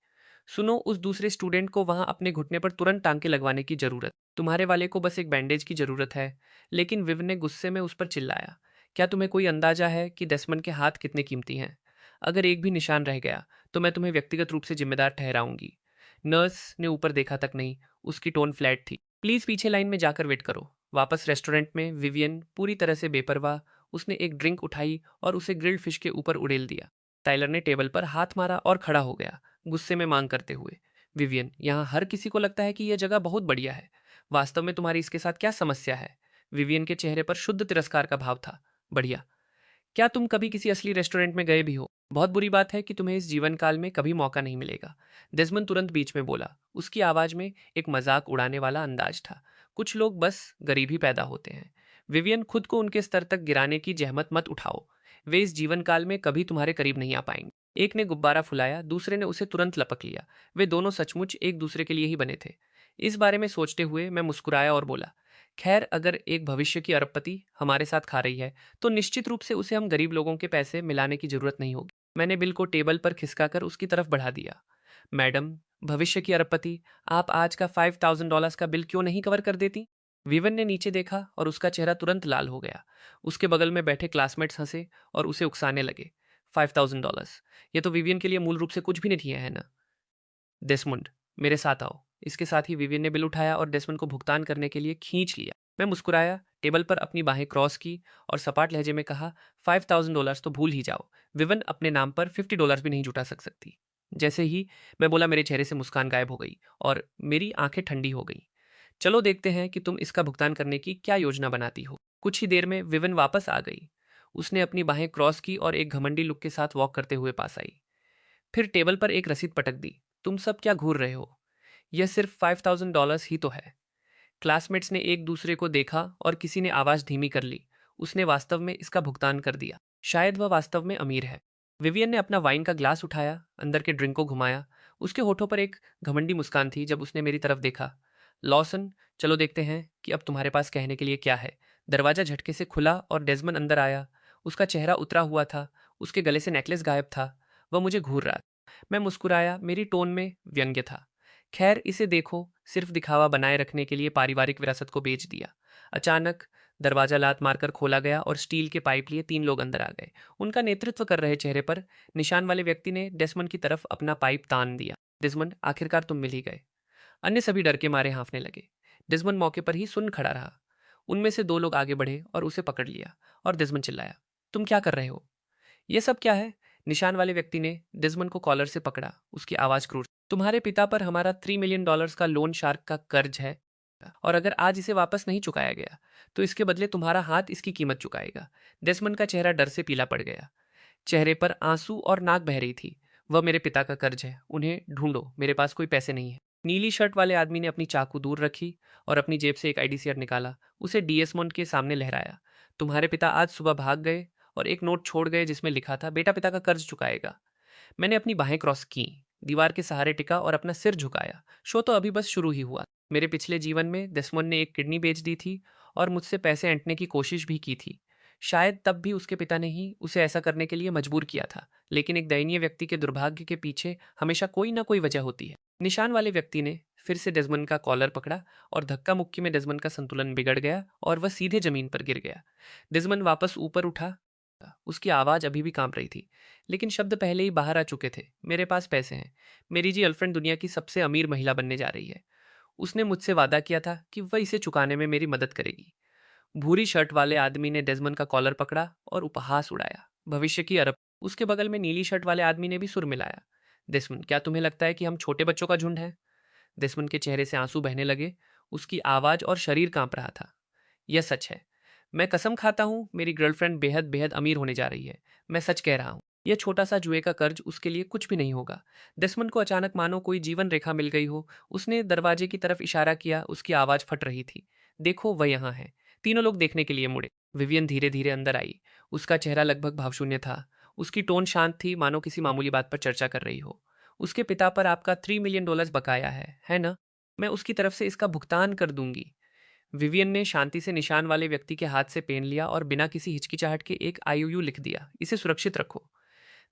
सुनो, उस दूसरे स्टूडेंट को वहां अपने घुटने पर तुरंत टांके लगवाने की जरूरत, तुम्हारे वाले को बस एक बैंडेज की जरूरत है। लेकिन विव ने गुस्से में उस पर चिल्लाया, क्या तुम्हें कोई अंदाजा है कि डेस्मंड के हाथ कितने कीमती हैं? अगर एक भी निशान रह गया तो मैं तुम्हें व्यक्तिगत रूप से जिम्मेदार ठहराऊंगी। नर्स ने ऊपर देखा तक नहीं। उसकी टोन फ्लैट थी। प्लीज पीछे लाइन में जाकर वेट करो। वापस रेस्टोरेंट में विवियन पूरी तरह से बेपरवाह, उसने एक ड्रिंक उठाई और उसे ग्रिल्ड फिश के ऊपर उड़ेल दिया। टाइलर ने टेबल पर हाथ मारा और खड़ा हो गया, गुस्से में मांग करते हुए, विवियन, यहाँ हर किसी को लगता है कि यह जगह बहुत बढ़िया है। वास्तव में तुम्हारी इसके साथ क्या समस्या है? विवियन के चेहरे पर शुद्ध तिरस्कार का भाव था। बढ़िया? क्या तुम कभी किसी असली रेस्टोरेंट में गए भी हो? बहुत बुरी बात है कि तुम्हें इस जीवन काल में कभी मौका नहीं मिलेगा। डेजमंड तुरंत बीच में बोला। उसकी आवाज में एक मजाक उड़ाने वाला अंदाज था। कुछ लोग बस गरीब ही पैदा होते हैं। विवियन, खुद को उनके स्तर तक गिराने की जहमत मत उठाओ। वे इस जीवन काल में कभी तुम्हारे करीब नहीं आ पाएंगे। एक ने गुब्बारा फुलाया, दूसरे ने उसे तुरंत लपक लिया। वे दोनों सचमुच एक दूसरे के लिए ही बने थे। इस बारे में सोचते हुए मैं मुस्कुराया और बोला, खैर, अगर एक भविष्य की अरबपति हमारे साथ खा रही है तो निश्चित रूप से उसे हम गरीब लोगों के पैसे मिलाने की जरूरत नहीं होगी। मैंने बिल को टेबल पर खिसकाकर उसकी तरफ बढ़ा दिया। मैडम, भविष्य की अरबपति, आप आज का $5,000 का बिल क्यों नहीं कवर कर देती? विवन ने नीचे देखा और उसका चेहरा तुरंत लाल हो गया। उसके बगल में बैठे क्लासमेट्स हंसे और उसे उकसाने लगे। $5,000, ये तो विवियन के लिए मूल रूप से कुछ भी नहीं है ना? डेसमंड, मेरे साथ आओ। इसके साथ ही विवियन ने बिल उठाया और डेसमंड को भुगतान करने के लिए खींच लिया। मैं मुस्कुराया, टेबल पर अपनी बाहें क्रॉस की और सपाट लहजे में कहा, $5,000 तो भूल ही जाओ। विवन अपने नाम पर $50 भी नहीं जुटा सकती। जैसे ही मैं बोला, मेरे चेहरे से मुस्कान गायब हो गई और मेरी आंखें ठंडी हो गई। चलो देखते हैं कि तुम इसका भुगतान करने की क्या योजना बनाती हो। कुछ ही देर में विवन वापस आ गई। उसने अपनी बाहें क्रॉस की और एक घमंडी लुक के साथ वॉक करते हुए पास आई। फिर टेबल पर एक रसीद पटक दी। तुम सब क्या घूर रहे हो? यह सिर्फ $5,000 ही तो है। क्लासमेट्स ने एक दूसरे को देखा और किसी ने आवाज धीमी कर ली। उसने वास्तव में इसका भुगतान कर दिया। शायद वह वास्तव में अमीर है। विवियन ने अपना वाइन का ग्लास उठाया, अंदर के ड्रिंक को घुमाया। उसके होठों पर एक घमंडी मुस्कान थी जब उसने मेरी तरफ देखा। लॉसन, चलो देखते हैं कि अब तुम्हारे पास कहने के लिए क्या है। दरवाजा झटके से खुला और डेजमन अंदर आया। उसका चेहरा उतरा हुआ था। उसके गले से नेकलेस गायब था। वह मुझे घूर रहा था। मैं मुस्कुराया, मेरी टोन में व्यंग्य था। खैर, इसे देखो, सिर्फ दिखावा बनाए रखने के लिए पारिवारिक विरासत को बेच दिया। अचानक दरवाजा लात मारकर खोला गया और स्टील के पाइप लिए 3 लोग अंदर आ गए। उनका नेतृत्व कर रहे चेहरे पर निशान वाले व्यक्ति ने डेसमंड की तरफ अपना पाइप तान दिया। डेसमंड, आखिरकार तुम मिल ही गए। अन्य सभी डर के मारे हाँफने लगे। डेसमंड मौके पर ही सुन खड़ा रहा। उनमें से 2 लोग आगे बढ़े और उसे पकड़ लिया और डेसमंड चिल्लाया, तुम क्या कर रहे हो? ये सब क्या है? निशान वाले व्यक्ति ने डेसमंड को कॉलर से पकड़ा। उसकी आवाज क्रूर, तुम्हारे पिता पर हमारा $3 मिलियन का लोन शार्क का कर्ज है, और अगर आज इसे वापस नहीं चुकाया गया तो इसके बदले तुम्हारा हाथ इसकी कीमत चुकाएगा। डेसमंड का चेहरा डर से पीला पड़ गया। चेहरे पर आंसू और नाक बह रही थी। वह मेरे पिता का कर्ज है, उन्हें ढूंढो, मेरे पास कोई पैसे नहीं है। नीली शर्ट वाले आदमी ने अपनी चाकू दूर रखी और अपनी जेब से एक आईडी कार्ड निकाला। उसे डीएसमंड के सामने लहराया। तुम्हारे पिता आज सुबह भाग गए और एक नोट छोड़ गए जिसमें लिखा था, बेटा पिता का कर्ज चुकाएगा। मैंने अपनी बाहें क्रॉस की, दीवार के सहारे टिका और अपना सिर झुकाया। शो तो अभी बस शुरू ही हुआ। मेरे पिछले जीवन में डेसमंड ने एक किडनी बेच दी थी और मुझसे पैसे ऐंठने की कोशिश भी की थी। शायद तब भी उसके पिता ने ही उसे ऐसा करने के लिए मजबूर किया था। लेकिन एक दयनीय व्यक्ति के दुर्भाग्य के पीछे हमेशा कोई ना कोई वजह होती है। निशान वाले व्यक्ति ने फिर से डेसमंड का कॉलर पकड़ा और धक्का मुक्की में डेसमंड का संतुलन बिगड़ गया और वह सीधे जमीन पर गिर गया। डेसमंड वापस ऊपर उठा। उसकी आवाज अभी भी कांप रही थी, लेकिन शब्द पहले ही बाहर आ चुके थे। मेरे पास पैसे हैं। मेरी जी गर्लफ्रेंड दुनिया की सबसे अमीर महिला बनने जा रही है। उसने मुझसे वादा किया था कि वह इसे चुकाने में मेरी मदद करेगी। भूरी शर्ट वाले आदमी ने डेसमंड का कॉलर पकड़ा और उपहास उड़ाया। भविष्य की अरब। उसके बगल में नीली शर्ट वाले आदमी ने भी सुर मिलाया। डेसमंड, क्या तुम्हें लगता है कि हम छोटे बच्चों का झुंड है? डेसमंड के चेहरे से आंसू बहने लगे। उसकी आवाज और शरीर कांप रहा था। यह सच है। मैं कसम खाता हूँ मेरी गर्लफ्रेंड बेहद बेहद अमीर होने जा रही है। मैं सच कह रहा हूँ। यह छोटा सा जुए का कर्ज उसके लिए कुछ भी नहीं होगा। डेस्मंड को अचानक मानो कोई जीवन रेखा मिल गई हो। उसने दरवाजे की तरफ इशारा किया, उसकी आवाज फट रही थी। देखो वह यहाँ है। तीनों लोग देखने के लिए मुड़े। विवियन धीरे धीरे अंदर आई। उसका चेहरा लगभग भावशून्य था। उसकी टोन शांत थी, मानो किसी मामूली बात पर चर्चा कर रही हो। उसके पिता पर आपका $3 मिलियन बकाया है ना? मैं उसकी तरफ से इसका भुगतान कर दूंगी। विवियन ने शांति से निशान वाले व्यक्ति के हाथ से पेन लिया और बिना किसी हिचकिचाहट के एक आईओयू लिख दिया। इसे सुरक्षित रखो।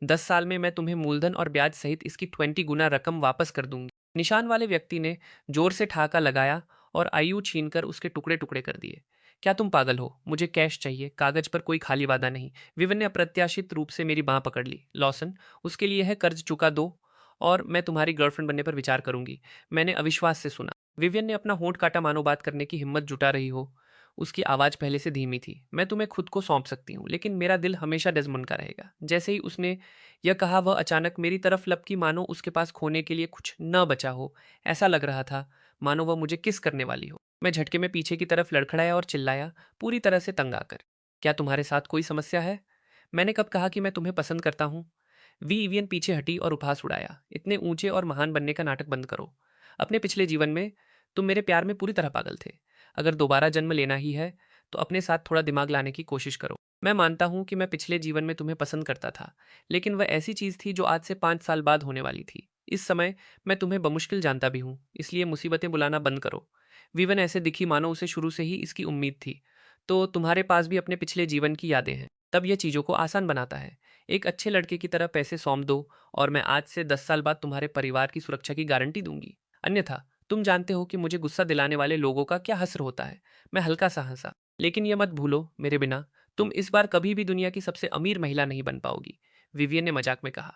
10 साल में मैं तुम्हें मूलधन और ब्याज सहित इसकी 20 गुना रकम वापस कर दूंगी। निशान वाले व्यक्ति ने जोर से ठहाका लगाया और आईयू छीनकर उसके टुकड़े टुकड़े कर दिए। क्या तुम पागल हो? मुझे कैश चाहिए, कागज पर कोई खाली वादा नहीं। विवियन ने अप्रत्याशित रूप से मेरी बांह पकड़ ली। लॉसन, उसके लिए है कर्ज चुका दो और मैं तुम्हारी गर्लफ्रेंड बनने पर विचार करूंगी। मैंने अविश्वास से सुना। विवियन ने अपना होंठ काटा, मानो बात करने की हिम्मत जुटा रही हो। उसकी आवाज पहले से धीमी थी। मैं तुम्हें खुद को सौंप सकती हूँ, लेकिन मेरा दिल हमेशा डेज़मंड का रहेगा। जैसे ही उसने यह कहा, वह अचानक मेरी तरफ लपकी, मानो उसके पास खोने के लिए कुछ न बचा हो। ऐसा लग रहा था मानो वह मुझे किस करने वाली हो। मैं झटके में पीछे की तरफ लड़खड़ाया और चिल्लाया, पूरी तरह से तंग आकर। क्या तुम्हारे साथ कोई समस्या है? मैंने कब कहा कि मैं तुम्हें पसंद करता हूँ? वी इवियन पीछे हटी और उपहास उड़ाया। इतने ऊंचे और महान बनने का नाटक बंद करो। अपने पिछले जीवन में तुम मेरे प्यार में पूरी तरह पागल थे। अगर दोबारा जन्म लेना ही है तो अपने साथ थोड़ा दिमाग लाने की कोशिश करो। मैं मानता हूं कि मैं पिछले जीवन में तुम्हें पसंद करता था, लेकिन वह ऐसी चीज थी जो आज से 5 साल बाद होने वाली थी। इस समय मैं तुम्हें बमुश्किल जानता भी हूं, इसलिए मुसीबतें बुलाना बंद करो। वीवन ऐसे दिखी मानो उसे शुरू से ही इसकी उम्मीद थी। तो तुम्हारे पास भी अपने पिछले जीवन की यादें हैं, तब यह चीजों को आसान बनाता है। एक अच्छे लड़के की तरह पैसे सौंप दो और मैं आज से 10 साल बाद तुम्हारे परिवार की सुरक्षा की गारंटी दूंगी। अन्यथा तुम जानते हो कि मुझे गुस्सा दिलाने वाले लोगों का क्या हश्र होता है। मैं हल्का सा हंसा। लेकिन यह मत भूलो, मेरे बिना तुम इस बार कभी भी दुनिया की सबसे अमीर महिला नहीं बन पाओगी। विवियन ने मजाक में कहा।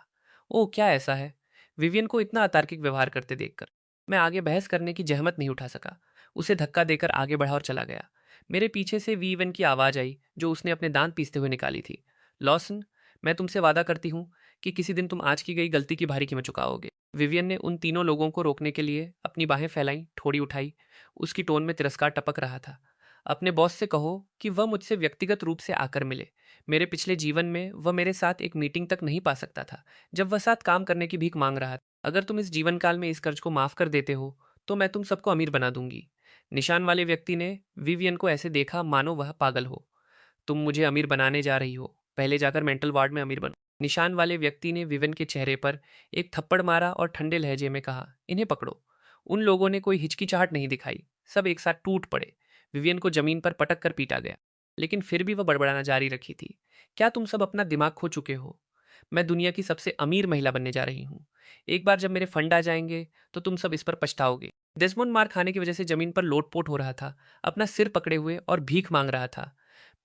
ओह, क्या ऐसा है? विवियन को इतना अतार्किक व्यवहार करते देखकर मैं आगे बहस करने की जहमत नहीं उठा सका। उसे धक्का देकर आगे बढ़ा और चला गया। मेरे पीछे से वीवन की आवाज आई, जो उसने अपने दांत पीसते हुए निकाली थी। लॉसन, मैं तुमसे वादा करती हूँ कि किसी दिन तुम आज की गई गलती की भारी कीमत चुकाओगे। विवियन ने उन तीनों लोगों को रोकने के लिए अपनी बाहें फैलाईं, ठोड़ी उठाई। उसकी टोन में तिरस्कार टपक रहा था। अपने बॉस से कहो कि वह मुझसे व्यक्तिगत रूप से आकर मिले। मेरे पिछले जीवन में वह मेरे साथ एक मीटिंग तक नहीं पा सकता था, जब वह साथ काम करने की भीख मांग रहा था। अगर तुम इस जीवन काल में इस कर्ज को माफ कर देते हो तो मैं तुम सबको अमीर बना दूंगी। निशान वाले व्यक्ति ने विवियन को ऐसे देखा मानो वह पागल हो। तुम मुझे अमीर बनाने जा रही हो? पहले जाकर मेंटल वार्ड में अमीर बनो। निशान वाले व्यक्ति ने विवियन के चेहरे पर एक थप्पड़ मारा और ठंडे लहजे में कहा, इन्हें पकड़ो। उन लोगों ने कोई हिचकिचाहट नहीं दिखाई। सब एक साथ टूट पड़े। विवियन को जमीन पर पटक कर पीटा गया, लेकिन फिर भी वह बड़बड़ाना जारी रखी थी। क्या तुम सब अपना दिमाग खो चुके हो? मैं दुनिया की सबसे अमीर महिला बनने जा रही हूँ। एक बार जब मेरे फंड आ जाएंगे तो तुम सब इस पर पछताओगे। डेस्मोंड मार खाने की वजह से जमीन पर लोटपोट हो रहा था, अपना सिर पकड़े हुए और भीख मांग रहा था।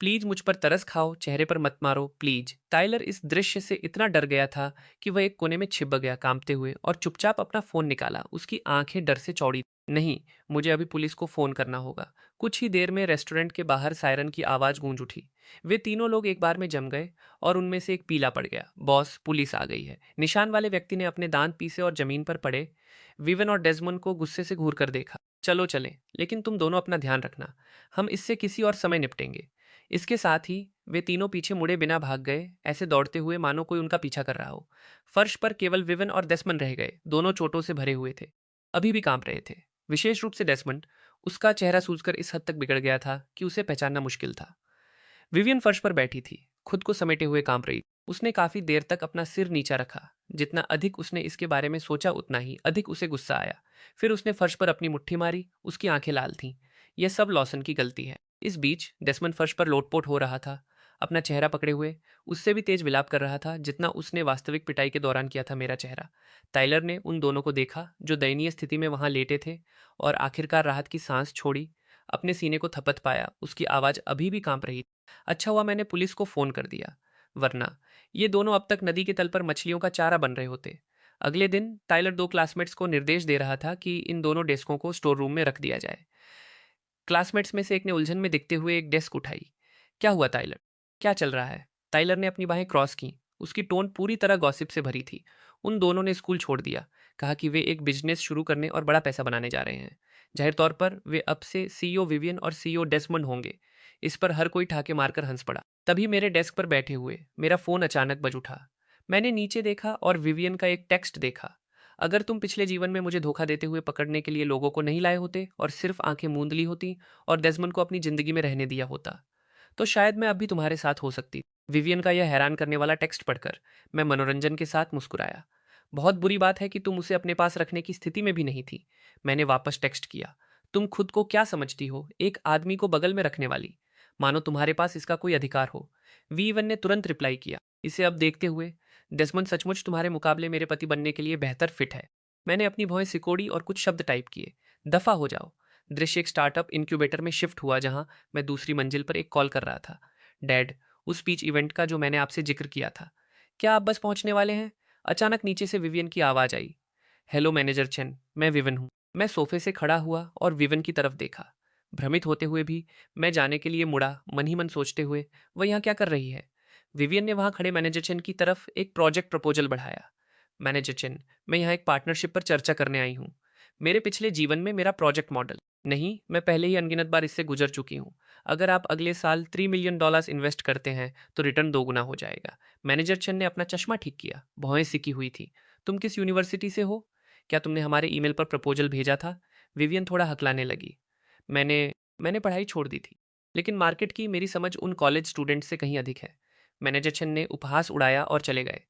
प्लीज मुझ पर तरस खाओ, चेहरे पर मत मारो प्लीज। टाइलर इस दृश्य से इतना डर गया था कि वह एक कोने में छिप गया कांपते हुए, और चुपचाप अपना फोन निकाला। उसकी आंखें डर से चौड़ी। नहीं, मुझे अभी पुलिस को फोन करना होगा। कुछ ही देर में रेस्टोरेंट के बाहर सायरन की आवाज गूंज उठी। वे तीनों लोग एक बार में जम गए और उनमें से एक पीला पड़ गया। बॉस, पुलिस आ गई है। निशान वाले व्यक्ति ने अपने दांत पीसे और जमीन पर पड़े विवन और डेजमंड को गुस्से से घूर कर देखा। चलो चलें, लेकिन तुम दोनों अपना ध्यान रखना। हम इससे किसी और समय निपटेंगे। इसके साथ ही वे तीनों पीछे मुड़े बिना भाग गए, ऐसे दौड़ते हुए मानो कोई उनका पीछा कर रहा हो। फर्श पर केवल विवन और डेस्मंड रह गए। दोनों चोटों से भरे हुए थे, अभी भी कांप रहे थे, विशेष रूप से डेस्मंड। उसका चेहरा सूजकर इस हद तक बिगड़ गया था कि उसे पहचानना मुश्किल था। विवियन फर्श पर बैठी थी, खुद को समेटे हुए कांप रही। उसने काफी देर तक अपना सिर नीचा रखा। जितना अधिक उसने इसके बारे में सोचा, उतना ही अधिक उसे गुस्सा आया। फिर उसने फर्श पर अपनी मुट्ठी मारी। उसकी आंखें लाल थीं। यह सब लॉसन की गलती है। इस बीच डेस्मंड फर्श पर लोटपोट हो रहा था, अपना चेहरा पकड़े हुए। उससे भी तेज विलाप कर रहा था जितना उसने वास्तविक पिटाई के दौरान किया था मेरा चेहरा। टाइलर ने उन दोनों को देखा जो दयनीय स्थिति में वहां लेटे थे, और आखिरकार राहत की सांस छोड़ी। अपने सीने को थपथ पाया। उसकी आवाज अभी भी कांप रही। अच्छा हुआ मैंने पुलिस को फोन कर दिया, वरना ये दोनों अब तक नदी के तल पर मछलियों का चारा बन रहे होते। अगले दिन टाइलर दो क्लासमेट्स को निर्देश दे रहा था कि इन दोनों डेस्कों को स्टोर रूम में रख दिया जाए। क्लासमेट्स में से एक ने उलझन में दिखते हुए एक डेस्क उठाई। क्या हुआ टाइलर? क्या चल रहा है? टाइलर ने अपनी बाहें क्रॉस की। उसकी टोन पूरी तरह गॉसिप से भरी थी। उन दोनों ने स्कूल छोड़ दिया, कहा कि वे एक बिजनेस शुरू करने और बड़ा पैसा बनाने जा रहे हैं। जाहिर तौर पर वे अब से सीईओ विवियन और सीईओ डेस्मंड होंगे। इस पर हर कोई ठाके मारकर हंस पड़ा। तभी मेरे डेस्क पर बैठे हुए मेरा फोन अचानक बज उठा। मैंने नीचे देखा और विवियन का एक टेक्स्ट देखा। अगर तुम पिछले जीवन में मुझे धोखा देते हुए पकड़ने के लिए लोगों को नहीं लाए होते और सिर्फ आंखें मूंद ली होती और डेजमंड को अपनी जिंदगी में रहने दिया होता, तो शायद मैं अब भी तुम्हारे साथ हो सकती। विवियन का यह हैरान करने वाला टेक्स्ट पढ़कर मैं मनोरंजन के साथ मुस्कुराया। बहुत बुरी बात है कि तुम उसे अपने पास रखने की स्थिति में भी नहीं थी। मैंने वापस टेक्स्ट किया। तुम खुद को क्या समझती हो, एक आदमी को बगल में रखने वाली, मानो तुम्हारे पास इसका कोई अधिकार हो। वीवन ने तुरंत रिप्लाई किया, इसे अब देखते हुए डेस्मंड सचमुच तुम्हारे मुकाबले मेरे पति बनने के लिए बेहतर फिट है। मैंने अपनी भौहें सिकोड़ी और कुछ शब्द टाइप किए। दफा हो जाओ। दृश्य एक स्टार्टअप इंक्यूबेटर में शिफ्ट हुआ जहां मैं दूसरी मंजिल पर एक कॉल कर रहा था। डैड, उस स्पीच इवेंट का जो मैंने आपसे जिक्र किया था, क्या आप बस पहुंचने वाले हैं? अचानक नीचे से विवियन की आवाज आई। हेलो मैनेजर चेन, मैं विवन हूँ। मैं सोफे से खड़ा हुआ और विवन की तरफ देखा। भ्रमित होते हुए भी मैं जाने के लिए मुड़ा, मन ही मन सोचते हुए वह यहाँ क्या कर रही है। विवियन ने वहां खड़े मैनेजर चेन की तरफ एक प्रोजेक्ट प्रपोजल बढ़ाया। मैनेजर चेन, मैं यहाँ एक पार्टनरशिप पर चर्चा करने आई हूँ। मेरे पिछले जीवन में मेरा प्रोजेक्ट मॉडल नहीं, मैं पहले ही अनगिनत बार इससे गुजर चुकी हूँ। अगर आप अगले साल $3 मिलियन इन्वेस्ट करते हैं तो रिटर्न दोगुना हो जाएगा। मैनेजर चेन ने अपना चश्मा ठीक किया, भौहें सिकी हुई थी। तुम किस यूनिवर्सिटी से हो? क्या तुमने हमारे ईमेल पर प्रपोजल भेजा था? विवियन थोड़ा हकलाने लगी। मैंने मैंने पढ़ाई छोड़ दी थी, लेकिन मार्केट की मेरी समझ उन कॉलेज स्टूडेंट से कहीं अधिक है। मैनेजर चेन ने उपहास उड़ाया और चले गए।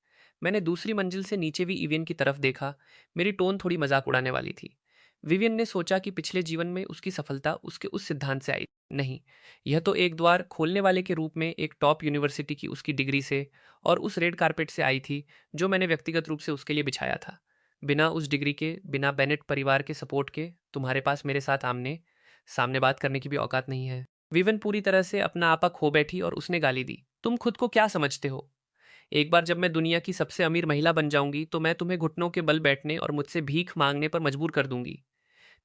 मैंने दूसरी मंजिल से नीचे भी विवियन की तरफ देखा। मेरी टोन थोड़ी मजाक उड़ाने वाली थी। विवियन ने सोचा कि पिछले जीवन में उसकी सफलता उसके उस सिद्धांत से आई नहीं, यह तो एक द्वार खोलने वाले के रूप में एक टॉप यूनिवर्सिटी की उसकी डिग्री से और उस रेड कारपेट से आई थी जो मैंने व्यक्तिगत रूप से उसके लिए बिछाया था। बिना उस डिग्री के, बिना बेनेट परिवार के सपोर्ट के तुम्हारे पास मेरे साथ आमने सामने बात करने की भी औकात नहीं है। विवन पूरी तरह से अपना आपा खो बैठी और उसने गाली दी, तुम खुद को क्या समझते हो? एक बार जब मैं दुनिया की सबसे अमीर महिला बन जाऊंगी तो मैं तुम्हें घुटनों के बल बैठने और मुझसे भीख मांगने पर मजबूर कर दूंगी।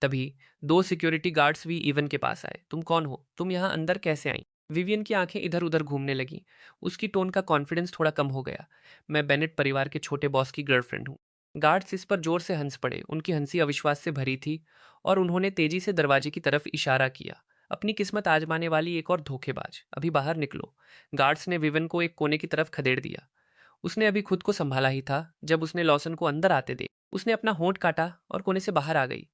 तभी दो सिक्योरिटी गार्ड्स भी इवन के पास आए। तुम कौन हो? तुम यहाँ अंदर कैसे आई? विवियन की आंखें इधर उधर घूमने लगी। उसकी टोन का कॉन्फिडेंस थोड़ा कम हो गया। मैं बेनेट परिवार के छोटे बॉस की गर्लफ्रेंड हूँ। गार्ड्स इस पर जोर से हंस पड़े। उनकी हंसी अविश्वास से भरी थी और उन्होंने तेजी से दरवाजे की तरफ इशारा किया। अपनी किस्मत आजमाने वाली एक और धोखेबाज, अभी बाहर निकलो। गार्ड्स ने विवन को एक कोने की तरफ खदेड़ दिया। उसने अभी खुद को संभाला ही था जब उसने लॉसन को अंदर आते देख उसने अपना होंठ काटा और कोने से बाहर आ गई।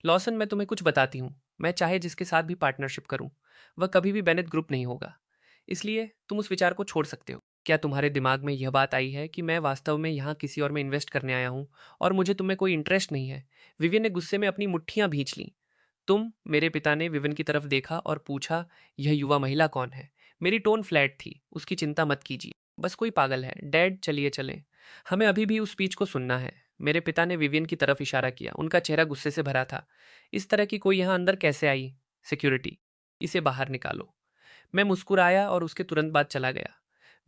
लॉसन, मैं तुम्हें कुछ बताती हूँ। मैं चाहे जिसके साथ भी पार्टनरशिप करूँ, वह कभी भी बेनेट ग्रुप नहीं होगा। इसलिए तुम उस विचार को छोड़ सकते हो। क्या तुम्हारे दिमाग में यह बात आई है कि मैं वास्तव में यहाँ किसी और में इन्वेस्ट करने आया हूँ और मुझे तुम्हें कोई इंटरेस्ट नहीं है? विवियन ने गुस्से में अपनी मुट्ठियां भींच लीं। तुम? मेरे पिता ने विवियन की तरफ देखा और पूछा, यह युवा महिला कौन है? मेरी टोन फ्लैट थी। उसकी चिंता मत कीजिए, बस कोई पागल है। डैड, चलिए चलें, हमें अभी भी उस स्पीच को सुनना है। मेरे पिता ने विवियन की तरफ इशारा किया। उनका चेहरा गुस्से से भरा था। इस तरह की कोई यहाँ अंदर कैसे आई? सिक्योरिटी, इसे बाहर निकालो। मैं मुस्कुराया और उसके तुरंत बाद चला गया।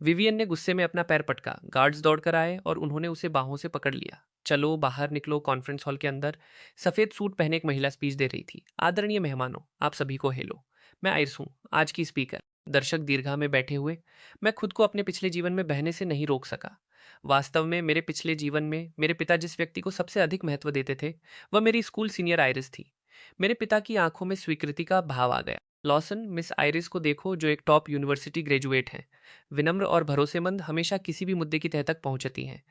विवियन ने गुस्से में अपना पैर पटका। गार्ड्स दौड़कर आए और उन्होंने उसे बाहों से पकड़ लिया। चलो बाहर निकलो। कॉन्फ्रेंस हॉल के अंदर सफेद सूट पहने एक महिला स्पीच दे रही थी। आदरणीय मेहमानों, आप सभी को हेलो। मैं आयरिस हूँ, आज की स्पीकर। दर्शक दीर्घा में बैठे हुए मैं खुद को अपने पिछले जीवन में बहने से नहीं रोक सका। वास्तव में मेरे पिछले जीवन में मेरे पिता जिस व्यक्ति को सबसे अधिक महत्व देते थे, वह मेरी स्कूल सीनियर आयरिस थी। मेरे पिता की आंखों में स्वीकृति का भाव आ गया। लॉसन, मिस आइरिस को देखो जो एक टॉप यूनिवर्सिटी ग्रेजुएट हैं। विनम्र और भरोसेमंद, हमेशा किसी भी मुद्दे की तह तक पहुंचती हैं।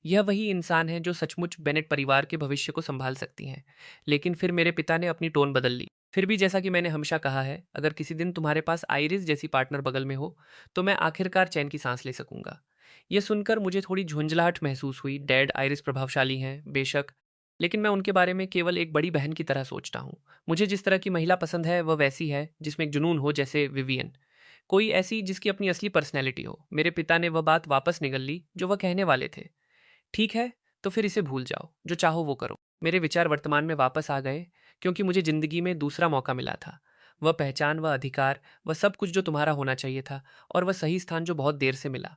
यह वही इंसान है जो सचमुच बेनेट परिवार के भविष्य को संभाल सकती हैं। लेकिन फिर मेरे पिता ने अपनी टोन बदल ली। फिर भी जैसा कि मैंने हमेशा कहा है, अगर किसी दिन तुम्हारे पास आइरिस जैसी पार्टनर बगल में हो तो मैं आखिरकार चैन की सांस ले सकूंगा। यह सुनकर मुझे थोड़ी झुंझलाहट महसूस हुई। डैड, आइरिस प्रभावशाली हैं बेशक, लेकिन मैं उनके बारे में केवल एक बड़ी बहन की तरह सोचता हूँ। मुझे जिस तरह की महिला पसंद है वह वैसी है जिसमें एक जुनून हो, जैसे विवियन। कोई ऐसी जिसकी अपनी असली पर्सनैलिटी हो। मेरे पिता ने वह बात वापस निगल ली जो वह कहने वाले थे। ठीक है, तो फिर इसे भूल जाओ, जो चाहो वो करो। मेरे विचार वर्तमान में वापस आ गए क्योंकि मुझे जिंदगी में दूसरा मौका मिला था। वह पहचान, वह अधिकार, वह सब कुछ जो तुम्हारा होना चाहिए था, और वह सही स्थान जो बहुत देर से मिला।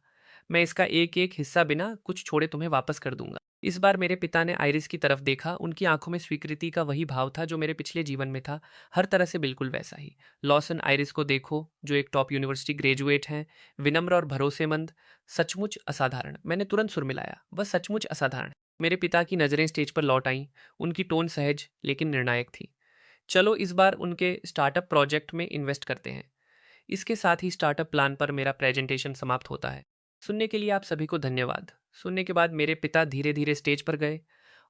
मैं इसका एक एक हिस्सा बिना कुछ छोड़े तुम्हें वापस कर दूंगा। इस बार मेरे पिता ने आइरिस की तरफ देखा। उनकी आंखों में स्वीकृति का वही भाव था जो मेरे पिछले जीवन में था, हर तरह से बिल्कुल वैसा ही। लॉसन, आइरिस को देखो जो एक टॉप यूनिवर्सिटी ग्रेजुएट हैं, विनम्र और भरोसेमंद, सचमुच असाधारण। मैंने तुरंत सुर मिलाया, वह सचमुच असाधारण। मेरे पिता की नजरें स्टेज पर लौट आईं। उनकी टोन सहज लेकिन निर्णायक थी। चलो इस बार उनके स्टार्टअप प्रोजेक्ट में इन्वेस्ट करते हैं। इसके साथ ही स्टार्टअप प्लान पर मेरा प्रेजेंटेशन समाप्त होता है। सुनने के लिए आप सभी को धन्यवाद। सुनने के बाद मेरे पिता धीरे धीरे स्टेज पर गए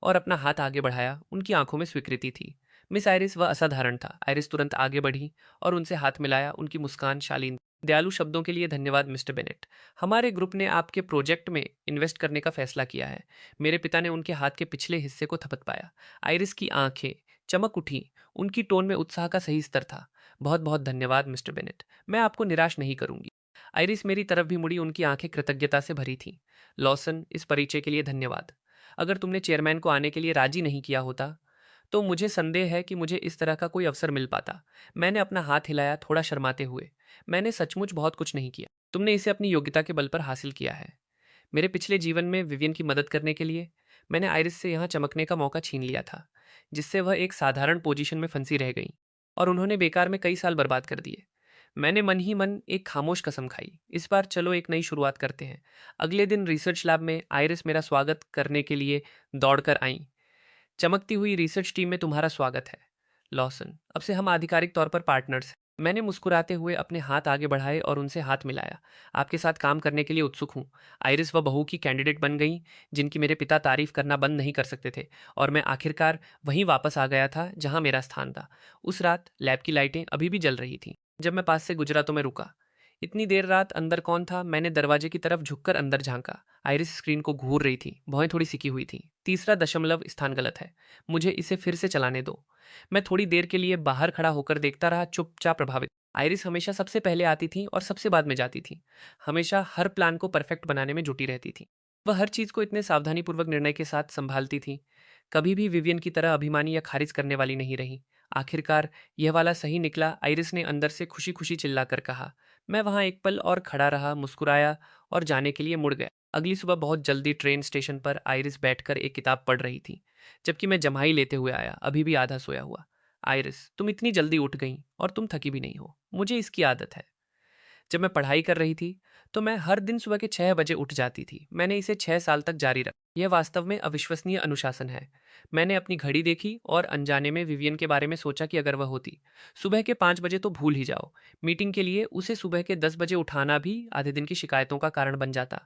और अपना हाथ आगे बढ़ाया। उनकी आंखों में स्वीकृति थी। मिस आइरिस वह असाधारण था। आइरिस तुरंत आगे बढ़ी और उनसे हाथ मिलाया। उनकी मुस्कान शालीन। दयालु शब्दों के लिए धन्यवाद मिस्टर बेनेट। हमारे ग्रुप ने आपके प्रोजेक्ट में इन्वेस्ट करने का फैसला किया है। मेरे पिता ने उनके हाथ के पिछले हिस्से को थपथपाया। आइरिस की आंखें चमक उठी। उनकी टोन में उत्साह का सही स्तर था। बहुत बहुत धन्यवाद मिस्टर बेनेट। मैं आपको निराश नहीं करूंगी। आइरिस मेरी तरफ भी मुड़ी। उनकी आंखें कृतज्ञता से भरी थीं। लॉसन, इस परिचय के लिए धन्यवाद। अगर तुमने चेयरमैन को आने के लिए राजी नहीं किया होता तो मुझे संदेह है कि मुझे इस तरह का कोई अवसर मिल पाता। मैंने अपना हाथ हिलाया, थोड़ा शर्माते हुए। मैंने सचमुच बहुत कुछ नहीं किया। तुमने इसे अपनी योग्यता के बल पर हासिल किया है। मेरे पिछले जीवन में विवियन की मदद करने के लिए मैंने आइरिस से यहाँ चमकने का मौका छीन लिया था, जिससे वह एक साधारण पोजीशन में फंसी रह गई और उन्होंने बेकार में कई साल बर्बाद कर दिए। मैंने मन ही मन एक खामोश कसम खाई। इस बार चलो एक नई शुरुआत करते हैं। अगले दिन रिसर्च लैब में आइरिस मेरा स्वागत करने के लिए दौड़कर आई। चमकती हुई रिसर्च टीम में तुम्हारा स्वागत है लॉसन। अब से हम आधिकारिक तौर पर पार्टनर्स हैं। मैंने मुस्कुराते हुए अपने हाथ आगे बढ़ाए और उनसे हाथ मिलाया। आपके साथ काम करने के लिए उत्सुक हूँ। आइरिस वह बहू की कैंडिडेट बन गई जिनकी मेरे पिता तारीफ करना बंद नहीं कर सकते थे, और मैं आखिरकार वहीं वापस आ गया था जहां मेरा स्थान था। उस रात लैब की लाइटें अभी भी जल रही थीं। जब मैं पास से गुजरा तो मैं रुका। इतनी देर रात अंदर कौन था? मैंने दरवाजे की तरफ झुककर अंदर झांका। आइरिस स्क्रीन को घूर रही थी। भौहें थोड़ी सिकी हुई थी। तीसरा दशमलव स्थान गलत है। मुझे इसे फिर से चलाने दो। मैं थोड़ी देर के लिए बाहर खड़ा होकर देखता रहा, चुपचाप प्रभावित। आइरिस हमेशा सबसे पहले आती थी और सबसे बाद में जाती थी। हमेशा हर प्लान को परफेक्ट बनाने में जुटी रहती थी। वह हर चीज को इतने सावधानीपूर्वक निर्णय के साथ संभालती थी। कभी भी विवियन की तरह अभिमानी या खारिज करने वाली नहीं रही। आखिरकार यह वाला सही निकला। आइरिस ने अंदर से खुशी खुशी चिल्लाकर कहा। मैं वहां एक पल और खड़ा रहा, मुस्कुराया और जाने के लिए मुड़ गया। अगली सुबह बहुत जल्दी ट्रेन स्टेशन पर आइरिस बैठकर एक किताब पढ़ रही थी, जबकि मैं जम्हाई लेते हुए आया, अभी भी आधा सोया हुआ। आइरिस, तुम इतनी जल्दी उठ गई और तुम थकी भी नहीं हो। मुझे इसकी आदत है। जब मैं पढ़ाई कर रही थी तो मैं हर दिन सुबह के 6 बजे उठ जाती थी। मैंने इसे 6 साल तक जारी रखा। यह वास्तव में अविश्वसनीय अनुशासन है। मैंने अपनी घड़ी देखी और अनजाने में विवियन के बारे में सोचा कि अगर वह होती। सुबह के 5 बजे तो भूल ही जाओ। मीटिंग के लिए उसे सुबह के 10 बजे उठाना भी आधे दिन की शिकायतों का कारण बन जाता।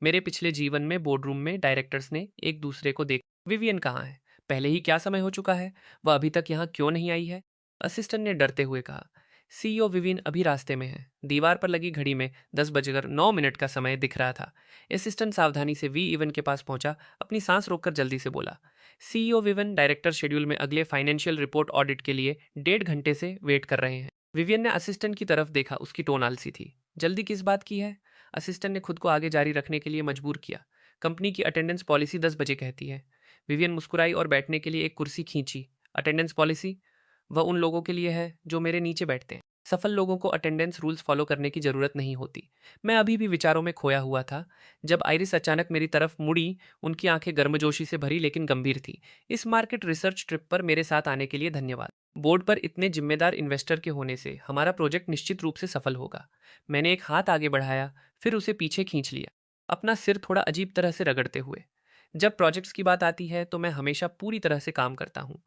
मेरे पिछले जीवन में बोर्डरूम में डायरेक्टर्स ने एक दूसरे को देख, विवियन कहाँ है? पहले ही क्या समय हो चुका है? वह अभी तक यहाँ क्यों नहीं आई है? असिस्टेंट ने डरते हुए कहा। सीईओ विविन अभी रास्ते में है। दीवार पर लगी घड़ी में 10 बजकर 9 मिनट का समय दिख रहा था। असिस्टेंट सावधानी से वी इवन के पास पहुंचा, अपनी सांस रोककर जल्दी से बोला। सीईओ विविन डायरेक्टर शेड्यूल में अगले फाइनेंशियल रिपोर्ट ऑडिट के लिए 1.5 घंटे से वेट कर रहे हैं। विवियन ने असिस्टेंट की तरफ देखा। उसकी टोन आलसी थी। जल्दी किस बात की है? असिस्टेंट ने खुद को आगे जारी रखने के लिए मजबूर किया। कंपनी की अटेंडेंस पॉलिसी 10 बजे कहती है। विवियन मुस्कुराई और बैठने के लिए एक कुर्सी खींची। Attendance policy? वह उन लोगों के लिए है जो मेरे नीचे बैठते हैं। सफल लोगों को अटेंडेंस रूल्स फॉलो करने की जरूरत नहीं होती। मैं अभी भी विचारों में खोया हुआ था जब आइरिस अचानक मेरी तरफ मुड़ी। उनकी आंखें गर्मजोशी से भरी लेकिन गंभीर थी। इस मार्केट रिसर्च ट्रिप पर मेरे साथ आने के लिए धन्यवाद। बोर्ड पर इतने जिम्मेदार इन्वेस्टर के होने से हमारा प्रोजेक्ट निश्चित रूप से सफल होगा। मैंने एक हाथ आगे बढ़ाया, फिर उसे पीछे खींच लिया, अपना सिर थोड़ा अजीब तरह से रगड़ते हुए। जब प्रोजेक्ट्स की बात आती है तो मैं हमेशा पूरी तरह से काम करता हूँ,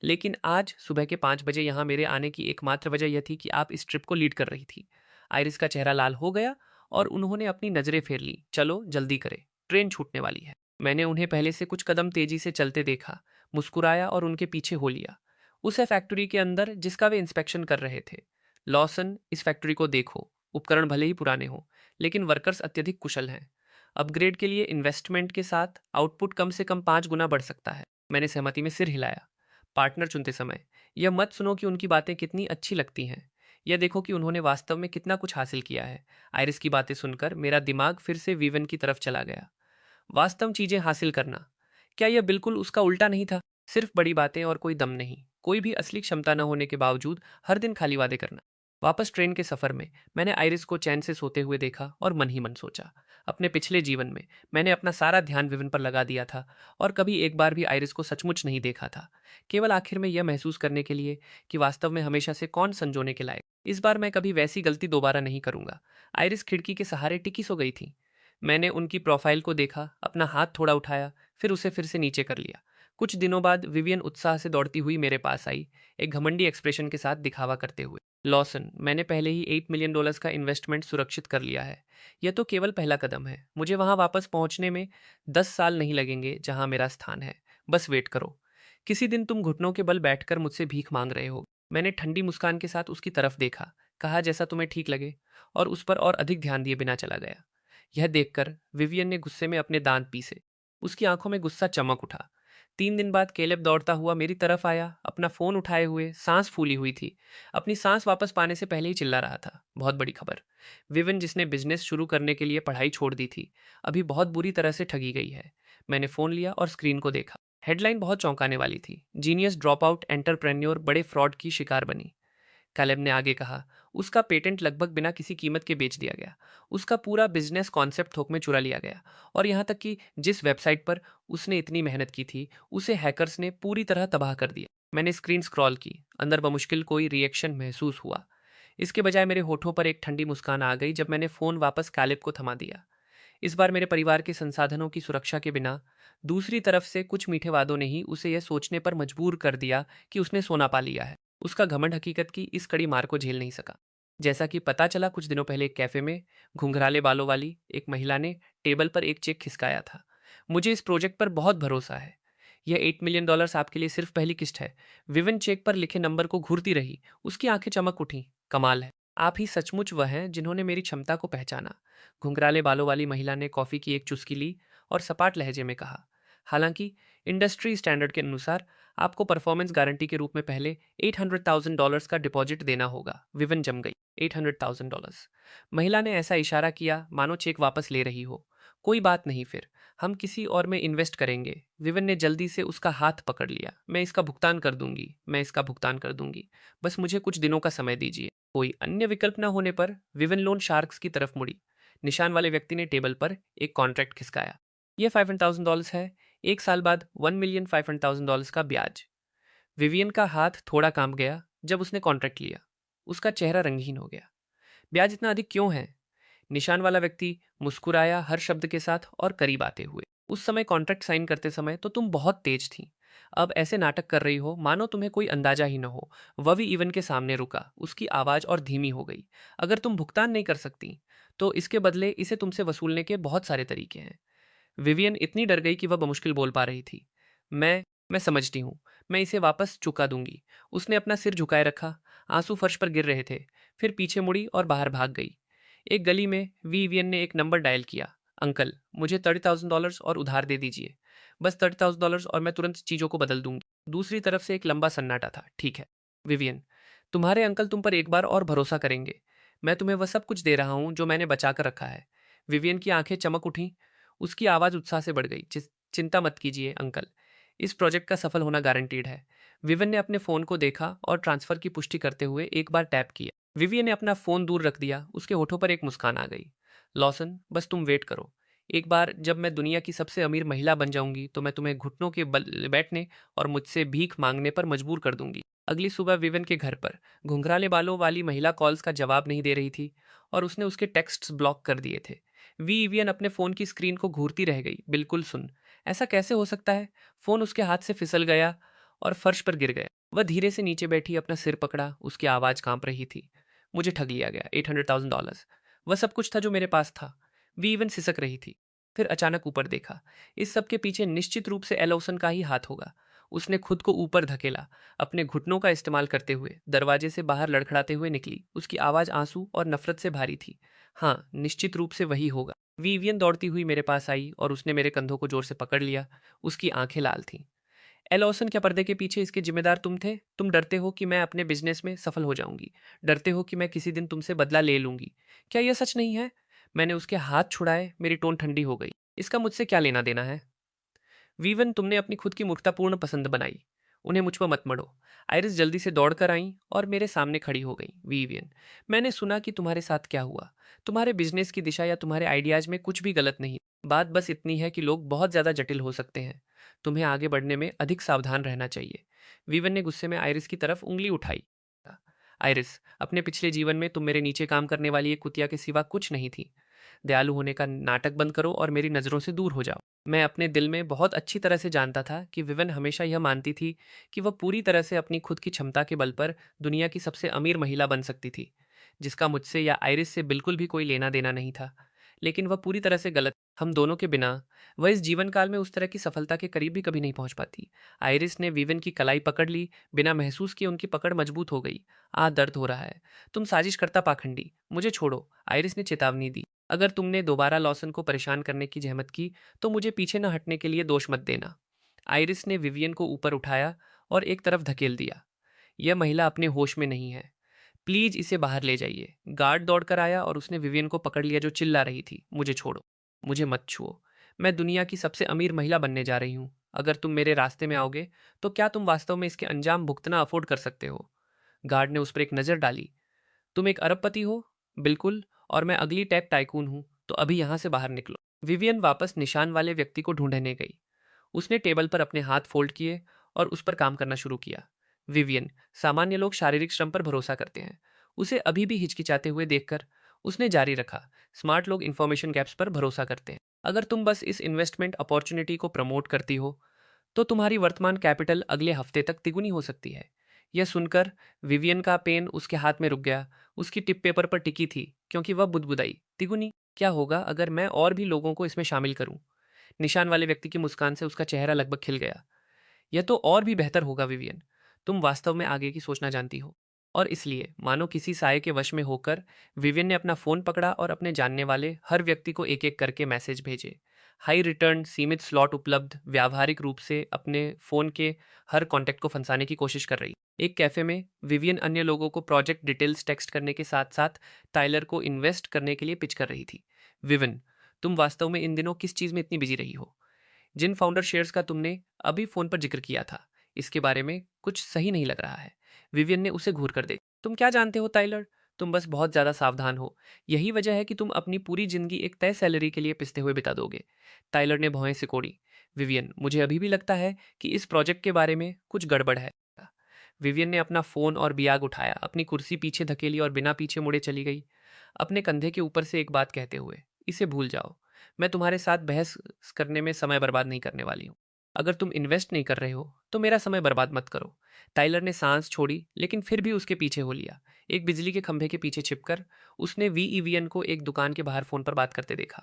लेकिन आज सुबह के 5 बजे यहाँ मेरे आने की एकमात्र वजह यह थी कि आप इस ट्रिप को लीड कर रही थी। आइरिस का चेहरा लाल हो गया और उन्होंने अपनी नजरें फेर ली। चलो जल्दी करें, ट्रेन छूटने वाली है। मैंने उन्हें पहले से कुछ कदम तेजी से चलते देखा, मुस्कुराया और उनके पीछे हो लिया, उस फैक्ट्री के अंदर जिसका वे इंस्पेक्शन कर रहे थे। लॉसन, इस फैक्ट्री को देखो। उपकरण भले ही पुराने हों, लेकिन वर्कर्स अत्यधिक कुशल हैं। अपग्रेड के लिए इन्वेस्टमेंट के साथ आउटपुट कम से कम 5 गुना बढ़ सकता है। मैंने सहमति में सिर हिलाया। पार्टनर चुनते समय यह मत सुनो कि उनकी बातें कितनी अच्छी लगती हैं, यह देखो कि उन्होंने वास्तव में कितना कुछ हासिल किया है। आइरिस की बातें सुनकर मेरा दिमाग फिर से वीवन की तरफ चला गया। वास्तव चीजें हासिल करना, क्या यह बिल्कुल उसका उल्टा नहीं था? सिर्फ बड़ी बातें और कोई दम नहीं, कोई भी असली क्षमता न होने के बावजूद हर दिन खाली वादे करना। वापस ट्रेन के सफर में मैंने आइरिस को चैन से सोते हुए देखा और मन ही मन सोचा, अपने पिछले जीवन में मैंने अपना सारा ध्यान विवन पर लगा दिया था और कभी एक बार भी आइरिस को सचमुच नहीं देखा था, केवल आखिर में यह महसूस करने के लिए कि वास्तव में हमेशा से कौन संजोने के लायक। इस बार मैं कभी वैसी गलती दोबारा नहीं करूंगा। आइरिस खिड़की के सहारे टिकी सो गई थी। मैंने उनकी प्रोफाइल को देखा, अपना हाथ थोड़ा उठाया, फिर उसे फिर से नीचे कर लिया। कुछ दिनों बाद विवियन उत्साह से दौड़ती हुई मेरे पास आई, एक घमंडी एक्सप्रेशन के साथ दिखावा करते हुए। लॉसन, मैंने पहले ही $8 मिलियन का इन्वेस्टमेंट सुरक्षित कर लिया है। यह तो केवल पहला कदम है। मुझे वहां वापस पहुंचने में 10 साल नहीं लगेंगे, जहां मेरा स्थान है। बस वेट करो। किसी दिन तुम घुटनों के बल बैठकर मुझसे भीख मांग रहे हो। मैंने ठंडी मुस्कान के साथ उसकी तरफ देखा, कहा जैसा तुम्हें ठीक लगे, और उस पर और अधिक ध्यान दिए बिना चला गया। यह देखकर विवियन ने गुस्से में अपने दांत पीसे। उसकी आंखों में गुस्सा चमक उठा। 3 दिन बाद केलेब दौड़ता हुआ मेरी तरफ आया, अपना फोन उठाए हुए, सांस फूली हुई थी। अपनी सांस वापस पाने से पहले ही चिल्ला रहा था, बहुत बड़ी खबर। विविन, जिसने बिजनेस शुरू करने के लिए पढ़ाई छोड़ दी थी, अभी बहुत बुरी तरह से ठगी गई है। मैंने फोन लिया और स्क्रीन को देखा। हेडलाइन बहुत चौंकाने वाली थी। जीनियस ड्रॉप आउट एंटरप्रेन्योर बड़े फ्रॉड की शिकार बनी। कैलेब ने आगे कहा, उसका पेटेंट लगभग बिना किसी कीमत के बेच दिया गया। उसका पूरा बिजनेस कॉन्सेप्ट थोक में चुरा लिया गया। और यहाँ तक कि जिस वेबसाइट पर उसने इतनी मेहनत की थी, उसे हैकर्स ने पूरी तरह तबाह कर दिया। मैंने स्क्रीन स्क्रॉल की। अंदर बमुश्किल कोई रिएक्शन महसूस हुआ। इसके बजाय मेरे होठों पर एक ठंडी मुस्कान आ गई जब मैंने फ़ोन वापस कैलेब को थमा दिया। इस बार मेरे परिवार के संसाधनों की सुरक्षा के बिना दूसरी तरफ से कुछ मीठे वादों ने ही उसे यह सोचने पर मजबूर कर दिया कि उसने सोना पा लिया है। उसका घमंड हकीकत की इस कड़ी मार को झेल नहीं सका। जैसा कि पता चला, कुछ दिनों पहले एक कैफे में घुंघराले बालों वाली एक महिला ने टेबल पर एक चेक खिसकाया था। मुझे इस प्रोजेक्ट पर बहुत भरोसा है। यह $8 मिलियन आपके लिए सिर्फ पहली किस्त है। विविन चेक पर लिखे नंबर को घूरती रही। उसकी आंखें चमक उठी। कमाल है। आप ही सचमुच वह हैं जिन्होंने मेरी क्षमता को पहचाना। घुंघराले बालों वाली महिला ने कॉफी की एक चुस्की ली और सपाट लहजे में कहा, हालांकि इंडस्ट्री स्टैंडर्ड के अनुसार आपको परफॉर्मेंस गारंटी के रूप में पहले $800,000 का डिपॉजिट देना होगा। विवन जम गई। $800,000। महिला ने ऐसा इशारा किया मानो चेक वापस ले रही हो। कोई बात नहीं, फिर हम किसी और में इन्वेस्ट करेंगे। विवन ने जल्दी से उसका हाथ पकड़ लिया। मैं इसका भुगतान कर दूंगी, मैं इसका भुगतान कर दूंगी। बस मुझे कुछ दिनों का समय दीजिए। कोई अन्य विकल्प न होने पर विवन लोन शार्क्स की तरफ मुड़ी। निशान वाले व्यक्ति ने टेबल पर एक कॉन्ट्रैक्ट खिसकाया। यह $500,000 है। 1 साल बाद $1,500,000 का ब्याज। विवियन का हाथ थोड़ा कांप गया जब उसने कॉन्ट्रैक्ट लिया। उसका चेहरा रंगीन हो गया। ब्याज इतना अधिक क्यों है? निशान वाला व्यक्ति मुस्कुराया, हर शब्द के साथ और करीब आते हुए। उस समय कॉन्ट्रैक्ट साइन करते समय तो तुम बहुत तेज थी। अब ऐसे नाटक कर रही हो मानो तुम्हें कोई अंदाजा ही न हो। ववी इवन के सामने रुका। उसकी आवाज और धीमी हो गई। अगर तुम भुगतान नहीं कर सकती, तो इसके बदले इसे तुमसे वसूलने के बहुत सारे तरीके हैं। विवियन इतनी डर गई कि वह बमुश्किल बोल पा रही थी। मैं समझती हूँ। मैं इसे वापस चुका दूंगी। उसने अपना सिर झुकाए रखा। आंसू फर्श पर गिर रहे थे। फिर पीछे मुड़ी और बाहर भाग गई। एक गली में विवियन ने एक नंबर डायल किया। अंकल, मुझे $30,000 और उधार दे दीजिए। बस $30,000 और मैं तुरंत चीज़ों को बदल दूंगी। दूसरी तरफ से एक लंबा सन्नाटा था। ठीक है विवियन, तुम्हारे अंकल तुम पर एक बार और भरोसा करेंगे। मैं तुम्हें वह सब कुछ दे रहा हूँ जो मैंने बचा कर रखा है। विवियन की आंखें चमक उठी। उसकी आवाज़ उत्साह से बढ़ गई। चिंता मत कीजिए अंकल, इस प्रोजेक्ट का सफल होना गारंटीड है। विवियन ने अपने फ़ोन को देखा और ट्रांसफ़र की पुष्टि करते हुए एक बार टैप किया। विवियन ने अपना फ़ोन दूर रख दिया। उसके होठों पर एक मुस्कान आ गई। लॉसन, बस तुम वेट करो। एक बार जब मैं दुनिया की सबसे अमीर महिला बन जाऊंगी, तो मैं तुम्हें घुटनों के बल बैठने और मुझसे भीख मांगने पर मजबूर कर दूंगी। अगली सुबह विवियन के घर पर घुंघराले बालों वाली महिला कॉल्स का जवाब नहीं दे रही थी और उसने उसके टेक्स्ट्स ब्लॉक कर दिए थे। विवियन अपने फ़ोन की स्क्रीन को घूरती रह गई। बिल्कुल सुन। ऐसा कैसे हो सकता है? फ़ोन उसके हाथ से फिसल गया और फर्श पर गिर गया। वह धीरे से नीचे बैठी अपना सिर पकड़ा। उसकी आवाज़ कांप रही थी। मुझे ठग लिया गया। $800,000। वह सब कुछ था जो मेरे पास था। विवियन सिसक रही थी। फिर अचानक ऊपर देखा। इस सब के पीछे निश्चित रूप से एलोसन का ही हाथ होगा। उसने खुद को ऊपर धकेला। अपने घुटनों का इस्तेमाल करते हुए दरवाजे से बाहर लड़खड़ाते हुए निकली। उसकी आवाज़ आंसू और नफरत से भारी थी। हाँ, निश्चित रूप से वही होगा। विवियन दौड़ती हुई मेरे पास आई और उसने मेरे कंधों को जोर से पकड़ लिया। उसकी आंखें लाल थीं। एलॉसन, क्या पर्दे के पीछे इसके जिम्मेदार तुम थे? तुम डरते हो कि मैं अपने बिजनेस में सफल हो जाऊंगी। डरते हो कि मैं किसी दिन तुमसे बदला ले लूंगी। क्या यह सच नहीं है? मैंने उसके हाथ छुड़ाए। मेरी टोन ठंडी हो गई। इसका मुझसे क्या लेना देना है? वीवन, तुमने अपनी खुद की मूर्खतापूर्ण पसंद बनाई। उन्हें मुझ पर मत मढ़ो। आइरिस जल्दी से दौड़कर आई और मेरे सामने खड़ी हो गई। वीवियन, मैंने सुना कि तुम्हारे साथ क्या हुआ। तुम्हारे बिजनेस की दिशा या तुम्हारे आइडियाज में कुछ भी गलत नहीं। बात बस इतनी है कि लोग बहुत ज्यादा जटिल हो सकते हैं। तुम्हें आगे बढ़ने में अधिक सावधान रहना चाहिए। वीवन ने गुस्से में आइरिस की तरफ उंगली उठाई। आइरिस, अपने पिछले जीवन में तुम मेरे नीचे काम करने वाली एक कुतिया के सिवा कुछ नहीं थी। दयालु होने का नाटक बंद करो और मेरी नज़रों से दूर हो जाओ। मैं अपने दिल में बहुत अच्छी तरह से जानता था कि विविन हमेशा यह मानती थी कि वह पूरी तरह से अपनी खुद की क्षमता के बल पर दुनिया की सबसे अमीर महिला बन सकती थी, जिसका मुझसे या आइरिस से बिल्कुल भी कोई लेना देना नहीं था। लेकिन वह पूरी तरह से गलत। हम दोनों के बिना वह इस जीवन काल में उस तरह की सफलता के करीब भी कभी नहीं पहुंच पाती। आइरिस ने विविन की कलाई पकड़ ली। बिना महसूस किए उनकी पकड़ मजबूत हो गई। दर्द हो रहा है। तुम साजिश करता पाखंडी, मुझे छोड़ो, आइरिस ने चेतावनी दी। अगर तुमने दोबारा लॉसन को परेशान करने की जहमत की तो मुझे पीछे न हटने के लिए दोष मत देना। आइरिस ने विवियन को ऊपर उठाया और एक तरफ धकेल दिया। यह महिला अपने होश में नहीं है। प्लीज इसे बाहर ले जाइए। गार्ड दौड़कर आया और उसने विवियन को पकड़ लिया जो चिल्ला रही थी, मुझे छोड़ो, मुझे मत छुओ, मैं दुनिया की सबसे अमीर महिला बनने जा रही हूँ। अगर तुम मेरे रास्ते में आओगे तो क्या तुम वास्तव में इसके अंजाम भुगतना अफोर्ड कर सकते हो? गार्ड ने उस पर एक नज़र डाली। तुम एक अरबपति हो? बिल्कुल। और मैं अगली टेक टाइकून हूँ। तो अभी यहाँ से बाहर निकलो। विवियन वापस निशान वाले व्यक्ति को ढूंढने गई। उसने टेबल पर अपने हाथ फोल्ड किए और उस पर काम करना शुरू किया। विवियन, सामान्य लोग शारीरिक श्रम पर भरोसा करते हैं। उसे अभी भी हिचकिचाते हुए देखकर उसने जारी रखा, स्मार्ट लोग इंफॉर्मेशन गैप्स पर भरोसा करते हैं। अगर तुम बस इस इन्वेस्टमेंट अपॉर्चुनिटी को प्रमोट करती हो तो तुम्हारी वर्तमान कैपिटल अगले हफ्ते तक तिगुनी हो सकती है। यह सुनकर विवियन का पेन उसके हाथ में रुक गया। उसकी टिप पेपर पर टिकी थी क्योंकि वह बुदबुदाई, तिगुनी? क्या होगा अगर मैं और भी लोगों को इसमें शामिल करूं? निशान वाले व्यक्ति की मुस्कान से उसका चेहरा लगभग खिल गया। यह तो और भी बेहतर होगा विवियन। तुम वास्तव में आगे की सोचना जानती हो। और इसलिए मानो किसी साय के वश में होकर विवियन ने अपना फोन पकड़ा और अपने जानने वाले हर व्यक्ति को एक एक करके मैसेज भेजे। हाई रिटर्न, सीमित स्लॉट उपलब्ध, व्यावहारिक रूप से अपने फोन के हर कॉन्टेक्ट को फंसाने की कोशिश कर रही। एक कैफे में विवियन अन्य लोगों को प्रोजेक्ट डिटेल्स टेक्स्ट करने के साथ साथ टाइलर को इन्वेस्ट करने के लिए पिच कर रही थी। विविन, तुम वास्तव में इन दिनों किस चीज में इतनी बिजी रही हो? जिन फाउंडर शेयर्स का तुमने अभी फोन पर जिक्र किया था, इसके बारे में कुछ सही नहीं लग रहा है। विवियन ने उसे घूर कर देखा। तुम क्या जानते हो टाइलर? तुम बस बहुत ज्यादा सावधान हो। यही वजह है कि तुम अपनी पूरी जिंदगी एक तय सैलरी के लिए पिसते हुए बिता दोगे। टाइलर ने भौहें सिकोड़ी। विवियन, मुझे अभी भी लगता है कि इस प्रोजेक्ट के बारे में कुछ गड़बड़ है। विवियन ने अपना फोन और बियाग उठाया, अपनी कुर्सी पीछे धकेली और बिना पीछे मुड़े चली गई, अपने कंधे के ऊपर से एक बात कहते हुए, इसे भूल जाओ। मैं तुम्हारे साथ बहस करने में समय बर्बाद नहीं करने वाली हूँ। अगर तुम इन्वेस्ट नहीं कर रहे हो तो मेरा समय बर्बाद मत करो। टाइलर ने सांस छोड़ी लेकिन फिर भी उसके पीछे हो लिया। एक बिजली के खंभे के पीछे छिपकर उसने वीईवीएन को एक दुकान के बाहर फोन पर बात करते देखा,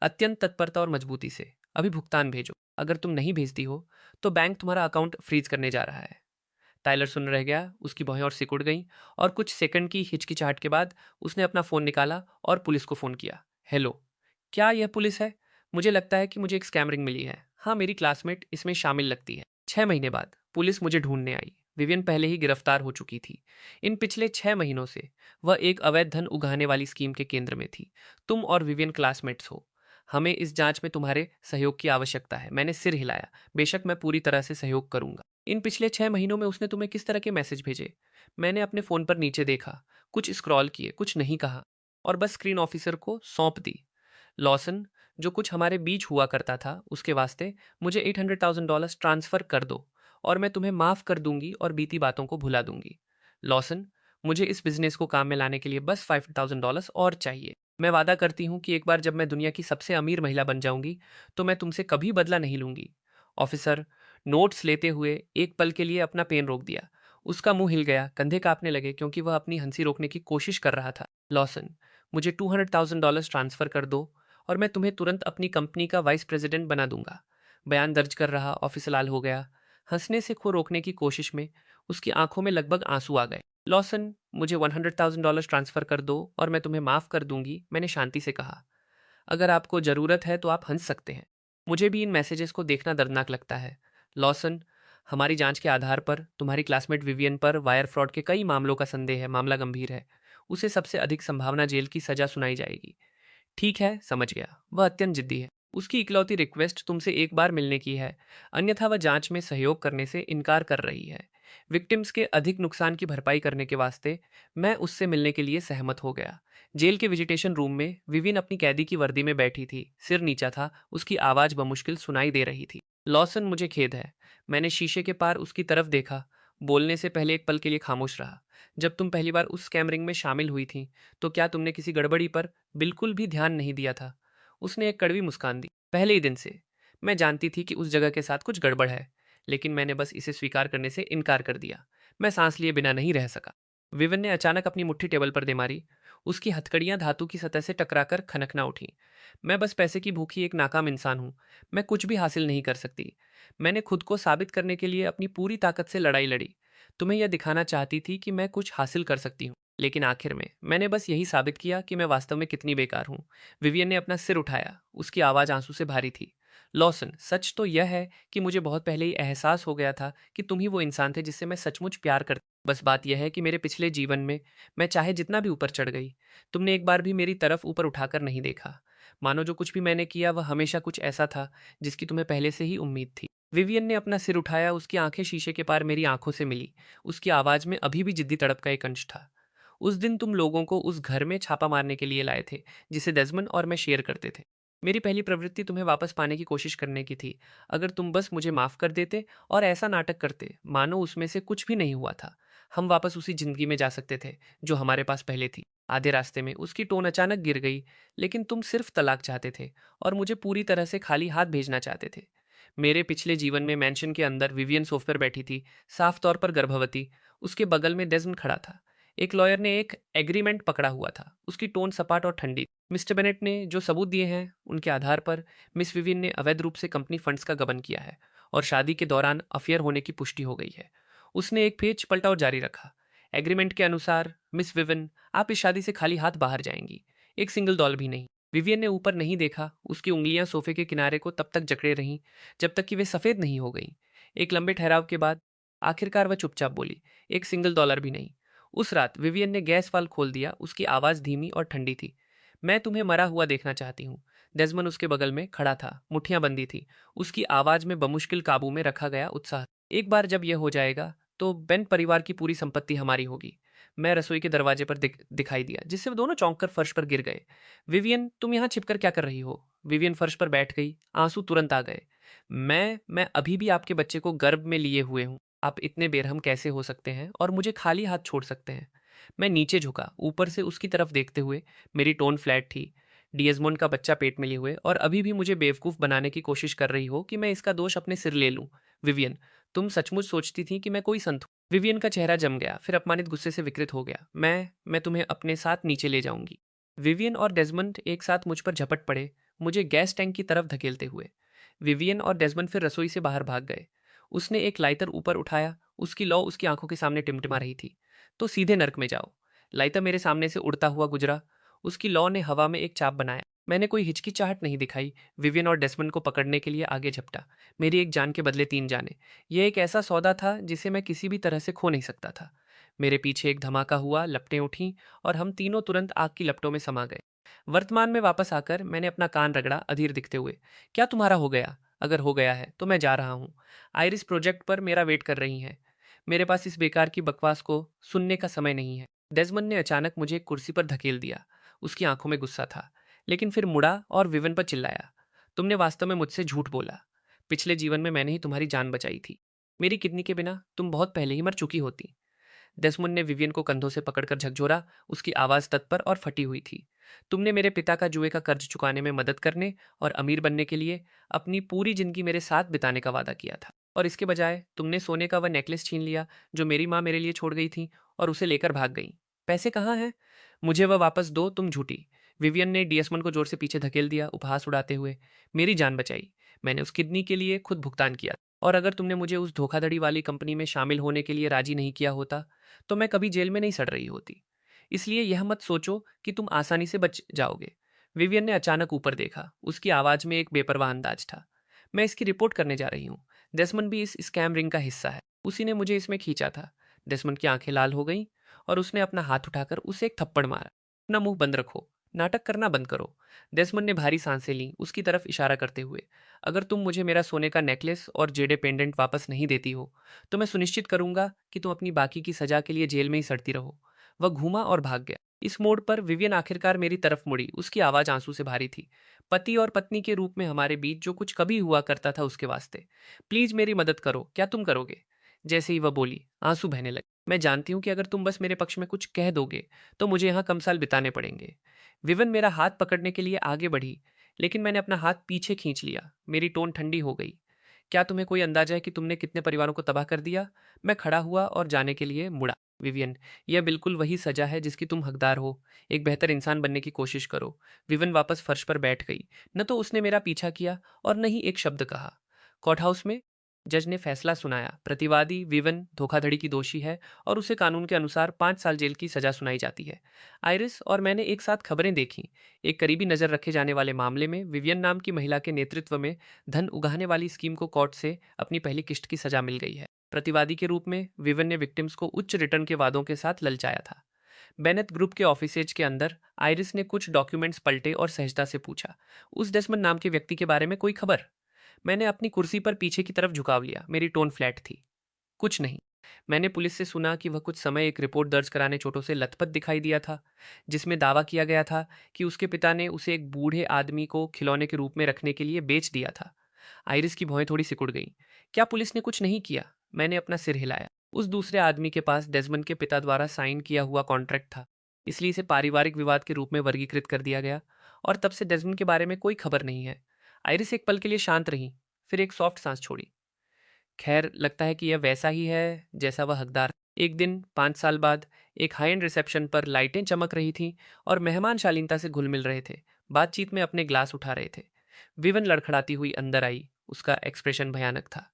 अत्यंत तत्परता और मजबूती से। अभी भुगतान भेजो। अगर तुम नहीं भेजती हो तो बैंक तुम्हारा अकाउंट फ्रीज करने जा रहा है। टाइलर सुन रह गया। उसकी भौहें और सिकुड़ गईं और कुछ सेकंड की हिचकिचाहट के बाद उसने अपना फ़ोन निकाला और पुलिस को फ़ोन किया। हेलो, क्या यह पुलिस है? मुझे लगता है कि मुझे एक स्कैम रिंग मिली है। हाँ, मेरी क्लासमेट इसमें शामिल लगती है। 6 महीने बाद पुलिस मुझे ढूंढने आई। विवियन पहले ही गिरफ्तार हो चुकी थी। इन पिछले 6 महीनों से वह एक अवैध धन उगाहने वाली स्कीम के केंद्र में थी। तुम और विवियन क्लासमेट्स हो। हमें इस जांच में तुम्हारे सहयोग की आवश्यकता है। मैंने सिर हिलाया। बेशक, मैं पूरी तरह से सहयोग करूंगा। इन पिछले 6 महीनों में उसने तुम्हें किस तरह के मैसेज भेजे? मैंने अपने फोन पर नीचे देखा, कुछ स्क्रॉल किए, कुछ नहीं कहा और बस स्क्रीन ऑफिसर को सौंप दी। लॉसन, जो कुछ हमारे बीच हुआ करता था उसके वास्ते मुझे $800,000 ट्रांसफर कर दो और मैं तुम्हें माफ कर दूंगी और बीती बातों को भुला दूंगी। लॉसन, मुझे इस बिजनेस को काम में लाने के लिए बस $5,000 और चाहिए। मैं वादा करती हूँ कि एक बार जब मैं दुनिया की सबसे अमीर महिला बन जाऊंगी तो मैं तुमसे कभी बदला नहीं लूंगी। ऑफिसर नोट्स लेते हुए एक पल के लिए अपना पेन रोक दिया। उसका मुंह हिल गया, कंधे कांपने लगे क्योंकि वह अपनी हंसी रोकने की कोशिश कर रहा था। लॉसन, मुझे $200,000 ट्रांसफर कर दो और मैं तुम्हें तुरंत अपनी कंपनी का वाइस प्रेसिडेंट बना दूंगा। बयान दर्ज कर रहा ऑफिसर लाल हो गया। हंसने से खो रोकने की कोशिश में उसकी आंखों में लगभग आंसू आ गए। लॉसन, मुझे $100,000 ट्रांसफर कर दो और मैं तुम्हें माफ कर दूंगी, मैंने शांति से कहा। अगर आपको जरूरत है तो आप हंस सकते हैं। मुझे भी इन मैसेजेस को देखना दर्दनाक लगता है। लॉसन, हमारी जांच के आधार पर तुम्हारी क्लासमेट विवियन पर वायर फ्रॉड के कई मामलों का संदेह है। मामला गंभीर है। उसे सबसे अधिक संभावना जेल की सजा सुनाई जाएगी। ठीक है, समझ गया। वह अत्यंत जिद्दी है। उसकी इकलौती रिक्वेस्ट तुमसे एक बार मिलने की है, अन्यथा वह जांच में सहयोग करने से इनकार कर रही है। विक्टिम्स के अधिक नुकसान की भरपाई करने के वास्ते मैं उससे मिलने के लिए सहमत हो गया। जेल के विजिटेशन रूम में विविन अपनी कैदी की वर्दी में बैठी थी, सिर नीचा था, उसकी आवाज बमुश्किल सुनाई दे रही थी। लॉसन, मुझे खेद है। मैंने शीशे के पार उसकी तरफ देखा, बोलने से पहले एक पल के लिए खामोश रहा। जब तुम पहली बार उस स्कैम रिंग में शामिल हुई थी, तो क्या तुमने किसी गड़बड़ी पर बिल्कुल भी ध्यान नहीं दिया था? उसने एक कड़वी मुस्कान दी। पहले ही दिन से मैं जानती थी कि उस जगह के साथ कुछ गड़बड़ है, लेकिन मैंने बस इसे स्वीकार करने से इनकार कर दिया। मैं सांस लिए बिना नहीं रह सका। विवन ने अचानक अपनी मुट्ठी टेबल पर दे मारी। उसकी हथकड़ियां धातु की सतह से टकराकर खनकना उठी। मैं बस पैसे की भूखी एक नाकाम इंसान हूं। मैं कुछ भी हासिल नहीं कर सकती। मैंने खुद को साबित करने के लिए अपनी पूरी ताकत से लड़ाई लड़ी। तुम्हें यह दिखाना चाहती थी कि मैं कुछ हासिल कर सकती हूँ, लेकिन आखिर में मैंने बस यही साबित किया कि मैं वास्तव में कितनी बेकार हूँ। विवियन ने अपना सिर उठाया। उसकी आवाज़ आंसू से भारी थी। लॉसन, सच तो यह है कि मुझे बहुत पहले ही एहसास हो गया था कि तुम ही वो इंसान थे जिससे मैं सचमुच प्यार करती। बस बात यह है कि मेरे पिछले जीवन में मैं चाहे जितना भी ऊपर चढ़ गई, तुमने एक बार भी मेरी तरफ ऊपर उठाकर नहीं देखा। मानो जो कुछ भी मैंने किया वह हमेशा कुछ ऐसा था जिसकी तुम्हें पहले से ही उम्मीद थी। विवियन ने अपना सिर उठाया। उसकी आंखें शीशे के पार मेरी आंखों से मिली। उसकी आवाज में अभी भी जिद्दी तड़प का एक अंश था। उस दिन तुम लोगों को उस घर में छापा मारने के लिए लाए थे जिसे डेज़मंड और मैं शेयर करते थे। मेरी पहली प्रवृत्ति तुम्हें वापस पाने की कोशिश करने की थी। अगर तुम बस मुझे माफ कर देते और ऐसा नाटक करते मानो उसमें से कुछ भी नहीं हुआ था, हम वापस उसी जिंदगी में जा सकते थे जो हमारे पास पहले थी। आधे रास्ते में उसकी टोन अचानक गिर गई। लेकिन तुम सिर्फ तलाक चाहते थे और मुझे पूरी तरह से खाली हाथ भेजना चाहते थे। मेरे पिछले जीवन में मैंशन के अंदर विवियन सोफे पर बैठी थी, साफ तौर पर गर्भवती। उसके बगल में डेज़मंड खड़ा था। एक लॉयर ने एक एग्रीमेंट पकड़ा हुआ था। उसकी टोन सपाट और ठंडी। मिस्टर बेनेट ने जो सबूत दिए हैं उनके आधार पर मिस विवियन ने अवैध रूप से कंपनी फंड्स का गबन किया है और शादी के दौरान अफेयर होने की पुष्टि हो गई है। उसने एक पेज पलटा और जारी रखा। एग्रीमेंट के अनुसार मिस विवियन, आप इस शादी से खाली हाथ बाहर जाएंगी, एक सिंगल डॉलर भी नहीं। विवियन ने ऊपर नहीं देखा। उसकी उंगलियां सोफे के किनारे को तब तक जकड़े रहीं जब तक कि वे सफ़ेद नहीं हो गईं। एक लंबे ठहराव के बाद आखिरकार वह चुपचाप बोली, एक सिंगल डॉलर भी नहीं। उस रात विवियन ने गैस वाल्व खोल दिया। उसकी आवाज़ धीमी और ठंडी थी। मैं तुम्हें मरा हुआ देखना चाहती हूँ। डेज़मंड उसके बगल में खड़ा था। मुट्ठियां बंदी थी। उसकी आवाज़ में बमुश्किल काबू में रखा गया उत्साह। एक बार जब यह हो जाएगा तो बेंट परिवार की पूरी संपत्ति हमारी होगी। मैं रसोई के दरवाजे पर दिखाई दिया, जिससे वो दोनों चौंक कर फर्श पर गिर गए। विवियन, तुम यहाँ छिपकर क्या कर रही हो? विवियन फर्श पर बैठ गई। आंसू तुरंत आ गए। मैं अभी भी आपके बच्चे को गर्भ में लिए हुए हूँ। आप इतने बेरहम कैसे हो सकते हैं और मुझे खाली हाथ छोड़ सकते हैं? मैं नीचे झुका, ऊपर से उसकी तरफ देखते हुए। मेरी टोन फ्लैट थी। डिएज़मोंड का बच्चा पेट में लिए हुए और अभी भी मुझे बेवकूफ़ बनाने की कोशिश कर रही हो कि मैं इसका दोष अपने सिर ले लूं। विवियन, तुम सचमुच सोचती थी कि मैं कोई संत हूं? विवियन का चेहरा जम गया, फिर अपमानित गुस्से से विकृत हो गया। मैं तुम्हें अपने साथ नीचे ले जाऊंगी। विवियन और डेज़मंड एक साथ मुझ पर झपट पड़े, मुझे गैस टैंक की तरफ धकेलते हुए। विवियन और डेज़मंड फिर रसोई से बाहर भाग गए। उसने एक लाइटर ऊपर उठाया। उसकी लौ उसकी आंखों के सामने टिमटिमा रही थी। तो सीधे नर्क में जाओ। लाइटर मेरे सामने से उड़ता हुआ गुजरा। उसकी लौ ने हवा में एक चाप बनाया। मैंने कोई हिचकिचाहट नहीं दिखाई। विवियन और डेस्मंड को पकड़ने के लिए आगे झपटा। मेरी एक जान के बदले 3 जानें। यह एक ऐसा सौदा था जिसे मैं किसी भी तरह से खो नहीं सकता था। मेरे पीछे एक धमाका हुआ, लपटें उठीं और हम तीनों तुरंत आग की लपटों में समा गए। वर्तमान में वापस आकर मैंने अपना कान रगड़ा, अधीर दिखते हुए। क्या तुम्हारा हो गया? अगर हो गया है तो मैं जा रहा हूँ। आइरिस प्रोजेक्ट पर मेरा वेट कर रही हैं। मेरे पास इस बेकार की बकवास को सुनने का समय नहीं है। डेज़मंड ने अचानक मुझे एक कुर्सी पर धकेल दिया। उसकी आंखों में गुस्सा था, लेकिन फिर मुड़ा और विवन पर चिल्लाया, तुमने वास्तव में मुझसे झूठ बोला। पिछले जीवन में मैंने ही तुम्हारी जान बचाई थी। मेरी किडनी के बिना तुम बहुत पहले ही मर चुकी होती। डेस्मंड ने विवियन को कंधों से पकड़कर झकझोरा। उसकी आवाज़ तत्पर और फटी हुई थी। तुमने मेरे पिता का जुए का कर्ज चुकाने में मदद करने और अमीर बनने के लिए अपनी पूरी जिंदगी मेरे साथ बिताने का वादा किया था, और इसके बजाय तुमने सोने का वह नेकलेस छीन लिया जो मेरी माँ मेरे लिए छोड़ गई थी और उसे लेकर भाग गई। पैसे कहाँ हैं? मुझे वह वापस दो, तुम झूठी। विवियन ने डियसमंड को जोर से पीछे धकेल दिया, उपहास उड़ाते हुए। मेरी जान बचाई। मैंने उस किडनी के लिए खुद भुगतान किया, और अगर तुमने मुझे उस धोखाधड़ी वाली कंपनी में शामिल होने के लिए राजी नहीं किया होता तो मैं कभी जेल में नहीं सड़ रही होती। इसलिए यह मत सोचो कि तुम आसानी से बच जाओगे। विवियन ने अचानक ऊपर देखा। उसकी आवाज में एक बेपरवाह अंदाज था। मैं इसकी रिपोर्ट करने जा रही हूँ। डेस्मंड भी इस स्कैम रिंग का हिस्सा है। उसी ने मुझे इसमें खींचा था। डेस्मंड की आंखें लाल हो गईं और उसने अपना हाथ उठाकर उसे एक थप्पड़ मारा। अपना मुंह बंद रखो। नाटक करना बंद करो। डेस्मंड ने भारी सांसें लीं, उसकी तरफ इशारा करते हुए। अगर तुम मुझे मेरा सोने का नेकलेस और जेडे पेंडेंट वापस नहीं देती हो तो मैं सुनिश्चित करूंगा कि तुम अपनी बाकी की सजा के लिए जेल में ही सड़ती रहो। वह घूमा और भाग गया। इस मोड़ पर विवियन आखिरकार मेरी तरफ मुड़ी। उसकी आवाज आंसू से भारी थी। पति और पत्नी के रूप में हमारे बीच जो कुछ कभी हुआ करता था उसके वास्ते प्लीज मेरी मदद करो। क्या तुम करोगे? जैसे ही वह बोली, आंसू बहने लगे। मैं जानती हूँ कि अगर तुम बस मेरे पक्ष में कुछ कह दोगे तो मुझे यहाँ कम साल बिताने पड़ेंगे। विवन मेरा हाथ पकड़ने के लिए आगे बढ़ी, लेकिन मैंने अपना हाथ पीछे खींच लिया। मेरी टोन ठंडी हो गई। क्या तुम्हें कोई अंदाजा है कि तुमने कितने परिवारों को तबाह कर दिया? मैं खड़ा हुआ और जाने के लिए मुड़ा। विवियन, यह बिल्कुल वही सजा है जिसकी तुम हकदार हो। एक बेहतर इंसान बनने की कोशिश करो। विवन वापस फर्श पर बैठ गई। न तो उसने मेरा पीछा किया और न ही एक शब्द कहा। कोर्ट हाउस में जज ने फैसला सुनाया। प्रतिवादी विवन धोखाधड़ी की दोषी है और उसे कानून के अनुसार 5 साल जेल की सजा सुनाई जाती है। आइरिस और मैंने एक साथ खबरें देखी। एक करीबी नजर रखे जाने वाले मामले में विवियन नाम की महिला के नेतृत्व में धन उगाहने वाली स्कीम को कोर्ट से अपनी पहली किश्त की सजा मिल गई है। प्रतिवादी के रूप में विवन ने विक्टिम्स को उच्च रिटर्न के वादों के साथ ललचाया था। बेनेट ग्रुप के ऑफिसेज के अंदर आइरिस ने कुछ डॉक्यूमेंट्स पलटे और सहजता से पूछा, उस डेस्मंड नाम के व्यक्ति के बारे में कोई खबर? मैंने अपनी कुर्सी पर पीछे की तरफ झुकाव लिया। मेरी टोन फ्लैट थी। कुछ नहीं। मैंने पुलिस से सुना कि वह कुछ समय एक रिपोर्ट दर्ज कराने चोटों से लथपथ दिखाई दिया था, जिसमें दावा किया गया था कि उसके पिता ने उसे एक बूढ़े आदमी को खिलौने के रूप में रखने के लिए बेच दिया था। आइरिस की भौहें थोड़ी सिकुड़ गईं। क्या पुलिस ने कुछ नहीं किया? मैंने अपना सिर हिलाया। उस दूसरे आदमी के पास डेज़मंड के पिता द्वारा साइन किया हुआ कॉन्ट्रैक्ट था, इसलिए इसे पारिवारिक विवाद के रूप में वर्गीकृत कर दिया गया और तब से डेज़मंड के बारे में कोई खबर नहीं है। आइरिस एक पल के लिए शांत रही, फिर एक सॉफ्ट सांस छोड़ी। खैर, लगता है कि यह वैसा ही है जैसा वह हकदार। एक दिन 5 साल बाद एक हाई एंड रिसेप्शन पर लाइटें चमक रही थीं और मेहमान शालीनता से घुल मिल रहे थे, बातचीत में अपने ग्लास उठा रहे थे। विवन लड़खड़ाती हुई अंदर आई। उसका एक्सप्रेशन भयानक था।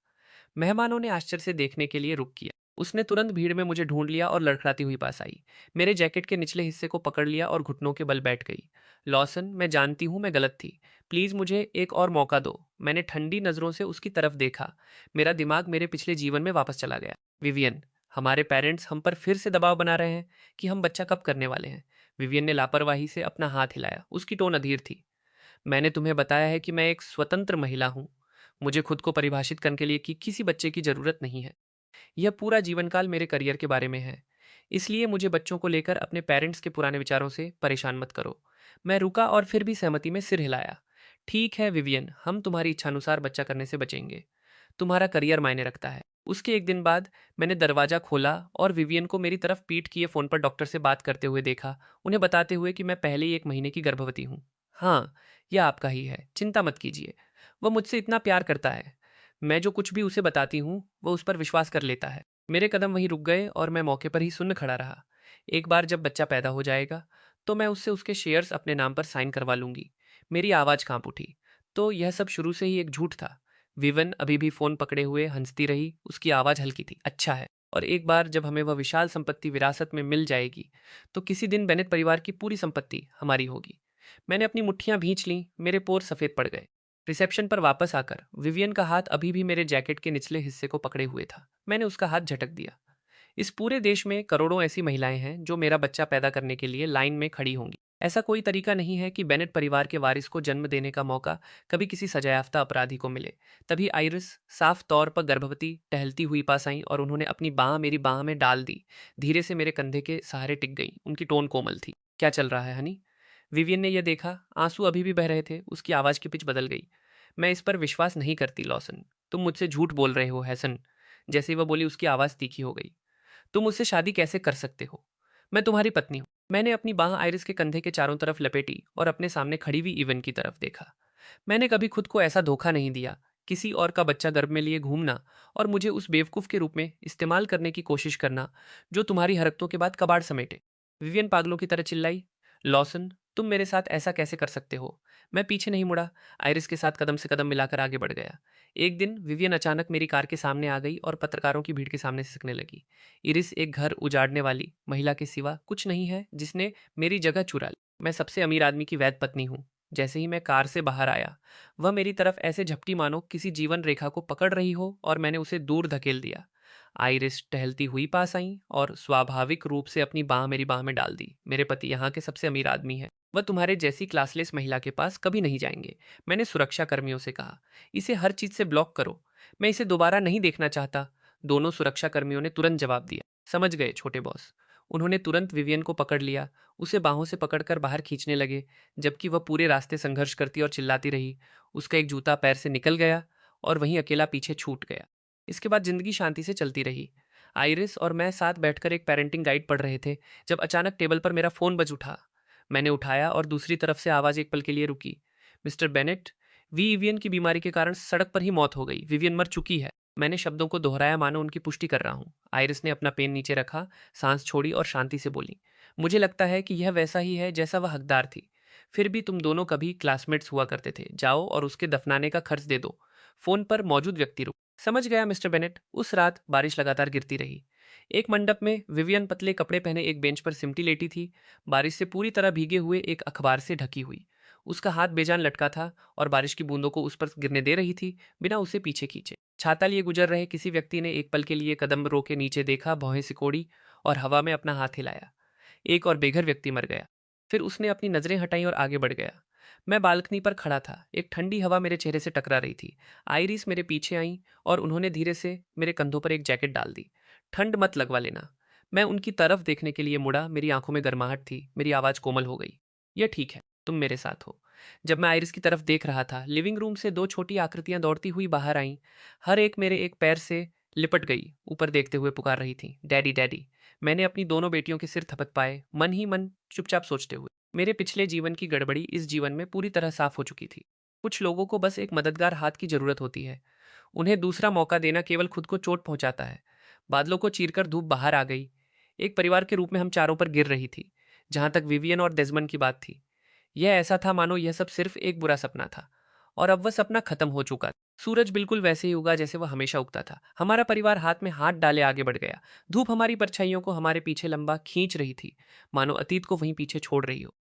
मेहमानों ने आश्चर्य से देखने के लिए रुक किया। उसने तुरंत भीड़ में मुझे ढूंढ लिया और लड़खड़ाती हुई पास आई। मेरे जैकेट के निचले हिस्से को पकड़ लिया और घुटनों के बल बैठ गई। लॉसन, मैं जानती हूँ मैं गलत थी। प्लीज मुझे एक और मौका दो। मैंने ठंडी नजरों से उसकी तरफ देखा। मेरा दिमाग मेरे पिछले जीवन में वापस चला गया। विवियन, हमारे पेरेंट्स हम पर फिर से दबाव बना रहे हैं कि हम बच्चा कब करने वाले हैं। विवियन ने लापरवाही से अपना हाथ हिलाया। उसकी टोन अधीर थी। मैंने तुम्हें बताया है कि मैं एक स्वतंत्र महिला हूँ। मुझे खुद को परिभाषित करने के लिए कि किसी बच्चे की जरूरत नहीं है। यह पूरा जीवनकाल मेरे करियर के बारे में है। इसलिए मुझे बच्चों को लेकर अपने पेरेंट्स के पुराने विचारों से परेशान मत करो। मैं रुका और फिर भी सहमति में सिर हिलाया। ठीक है विवियन, हम तुम्हारी इच्छानुसार बच्चा करने से बचेंगे। तुम्हारा करियर मायने रखता है। उसके एक दिन बाद मैंने दरवाजा खोला और विवियन को मेरी तरफ पीट किए फोन पर डॉक्टर से बात करते हुए देखा, उन्हें बताते हुए कि मैं पहले ही 1 महीने की गर्भवती हूँ। हाँ, यह आपका ही है, चिंता मत कीजिए। वह मुझसे इतना प्यार करता है। मैं जो कुछ भी उसे बताती हूँ वह उस पर विश्वास कर लेता है। मेरे कदम वहीं रुक गए और मैं मौके पर ही सुन्न खड़ा रहा। एक बार जब बच्चा पैदा हो जाएगा तो मैं उससे उसके शेयर्स अपने नाम पर साइन करवा लूंगी। मेरी आवाज़ कांप उठी। तो यह सब शुरू से ही एक झूठ था। विवन अभी भी फोन पकड़े हुए हंसती रही। उसकी आवाज़ हल्की थी। अच्छा है। और एक बार जब हमें वह विशाल संपत्ति विरासत में मिल जाएगी तो किसी दिन बेनेट परिवार की पूरी संपत्ति हमारी होगी। मैंने अपनी मुट्ठियां भींच लीं। मेरे पोर सफ़ेद पड़ गए। रिसेप्शन पर वापस आकर विवियन का हाथ अभी भी मेरे जैकेट के निचले हिस्से को पकड़े हुए था। मैंने उसका हाथ झटक दिया। इस पूरे देश में करोड़ों ऐसी महिलाएं हैं जो मेरा बच्चा पैदा करने के लिए लाइन में खड़ी होंगी। ऐसा कोई तरीका नहीं है कि बेनेट परिवार के वारिस को जन्म देने का मौका कभी किसी सजायाफ्ता अपराधी को मिले। तभी आइरिस साफ तौर पर गर्भवती टहलती हुई पास आई और उन्होंने अपनी बाह मेरी बाह में डाल दी। धीरे से मेरे कंधे के सहारे टिक गई। उनकी टोन कोमल थी। क्या चल रहा है हनी? विवियन ने यह देखा। आंसू अभी भी बह रहे थे। उसकी आवाज़ की पिच बदल गई। मैं इस पर विश्वास नहीं करती लॉसन। तुम मुझसे झूठ बोल रहे हो हैसन। जैसे ही वह बोली उसकी आवाज़ तीखी हो गई। तुम मुझसे शादी कैसे कर सकते हो? मैं तुम्हारी पत्नी हूँ। मैंने अपनी बाह आइरिस के कंधे के चारों तरफ लपेटी और अपने सामने खड़ी हुई इवन की तरफ देखा। मैंने कभी खुद को ऐसा धोखा नहीं दिया। किसी और का बच्चा गर्भ में लिए घूमना और मुझे उस बेवकूफ़ के रूप में इस्तेमाल करने की कोशिश करना जो तुम्हारी हरकतों के बाद कबाड़ समेटे। विवियन पागलों की तरह चिल्लाई। लॉसन, तुम मेरे साथ ऐसा कैसे कर सकते हो? मैं पीछे नहीं मुड़ा। आइरिस के साथ कदम से कदम मिलाकर आगे बढ़ गया। एक दिन विवियन अचानक मेरी कार के सामने आ गई और पत्रकारों की भीड़ के सामने सिसकने लगी। इरिस एक घर उजाड़ने वाली महिला के सिवा कुछ नहीं है जिसने मेरी जगह चुरा ली। मैं सबसे अमीर आदमी की वैध पत्नी हूँ। जैसे ही मैं कार से बाहर आया वह मेरी तरफ ऐसे झपटी मानो किसी जीवन रेखा को पकड़ रही हो और मैंने उसे दूर धकेल दिया। आइरिस टहलती हुई पास आई और स्वाभाविक रूप से अपनी बाह मेरी बाह में डाल दी। मेरे पति यहाँ के सबसे अमीर आदमी हैं। वह तुम्हारे जैसी क्लासलेस महिला के पास कभी नहीं जाएंगे। मैंने सुरक्षा कर्मियों से कहा, इसे हर चीज से ब्लॉक करो। मैं इसे दोबारा नहीं देखना चाहता। दोनों सुरक्षा कर्मियों ने तुरंत जवाब दिया, समझ गए छोटे बॉस। उन्होंने तुरंत विवियन को पकड़ लिया। उसे बाहों से पकड़कर बाहर खींचने लगे, जबकि वह पूरे रास्ते संघर्ष करती और चिल्लाती रही। उसका एक जूता पैर से निकल गया और वहीं अकेला पीछे छूट गया। इसके बाद जिंदगी शांति से चलती रही। आइरिस और मैं साथ बैठकर एक पेरेंटिंग गाइड पढ़ रहे थे जब अचानक टेबल पर मेरा फ़ोन बज उठा। मैंने उठाया और दूसरी तरफ से आवाज़ एक पल के लिए रुकी। मिस्टर बेनेट, विवियन की बीमारी के कारण सड़क पर ही मौत हो गई। विवियन मर चुकी है। मैंने शब्दों को दोहराया मानो उनकी पुष्टि कर रहा हूँ। आइरिस ने अपना पेन नीचे रखा, सांस छोड़ी और शांति से बोली, मुझे लगता है कि यह वैसा ही है जैसा वह हकदार थी। फिर भी तुम दोनों कभी क्लासमेट्स हुआ करते थे। जाओ और उसके दफनाने का खर्च दे दो। फोन पर मौजूद व्यक्ति रुक। समझ गया मिस्टर बेनेट। उस रात बारिश लगातार गिरती रही। एक मंडप में विवियन पतले कपड़े पहने एक बेंच पर सिमटी लेटी थी, बारिश से पूरी तरह भीगे हुए एक अखबार से ढकी हुई। उसका हाथ बेजान लटका था और बारिश की बूंदों को उस पर गिरने दे रही थी, बिना उसे पीछे खींचे। छाता लिए गुजर रहे किसी व्यक्ति ने एक पल के लिए कदम रोके नीचे देखा, भौहें सिकोड़ी और हवा में अपना हाथ हिलाया। एक और बेघर व्यक्ति मर गया। फिर उसने अपनी नजरें हटाई और आगे बढ़ गया। मैं बालकनी पर खड़ा था। एक ठंडी हवा मेरे चेहरे से टकरा रही थी। आइरिस मेरे पीछे आई और उन्होंने धीरे से मेरे कंधों पर एक जैकेट डाल दी। ठंड मत लगवा लेना। मैं उनकी तरफ देखने के लिए मुड़ा। मेरी आंखों में गर्माहट थी। मेरी आवाज़ कोमल हो गई। यह ठीक है, तुम मेरे साथ हो। जब मैं आइरिस की तरफ देख रहा था, लिविंग रूम से दो छोटी आकृतियां दौड़ती हुई बाहर आईं। हर एक मेरे एक पैर से लिपट गई, ऊपर देखते हुए पुकार रही थी, डैडी डैडी। मैंने अपनी दोनों बेटियों के सिर थपथ पाए, मन ही मन चुपचाप सोचते हुए। मेरे पिछले जीवन की गड़बड़ी इस जीवन में पूरी तरह साफ हो चुकी थी। कुछ लोगों को बस एक मददगार हाथ की जरूरत होती है। उन्हें दूसरा मौका देना केवल खुद को चोट पहुंचाता है। बादलों को चीरकर धूप बाहर आ गई। एक परिवार के रूप में हम चारों पर गिर रही थी। जहां तक विवियन और डेजमंड की बात थी, यह ऐसा था मानो यह सब सिर्फ एक बुरा सपना था और अब वह सपना खत्म हो चुका था। सूरज बिल्कुल वैसे ही उगा जैसे वह हमेशा उगता था। हमारा परिवार हाथ में हाथ डाले आगे बढ़ गया। धूप हमारी परछाइयों को हमारे पीछे लंबा खींच रही थी, मानो अतीत को वहीं पीछे छोड़ रही हो।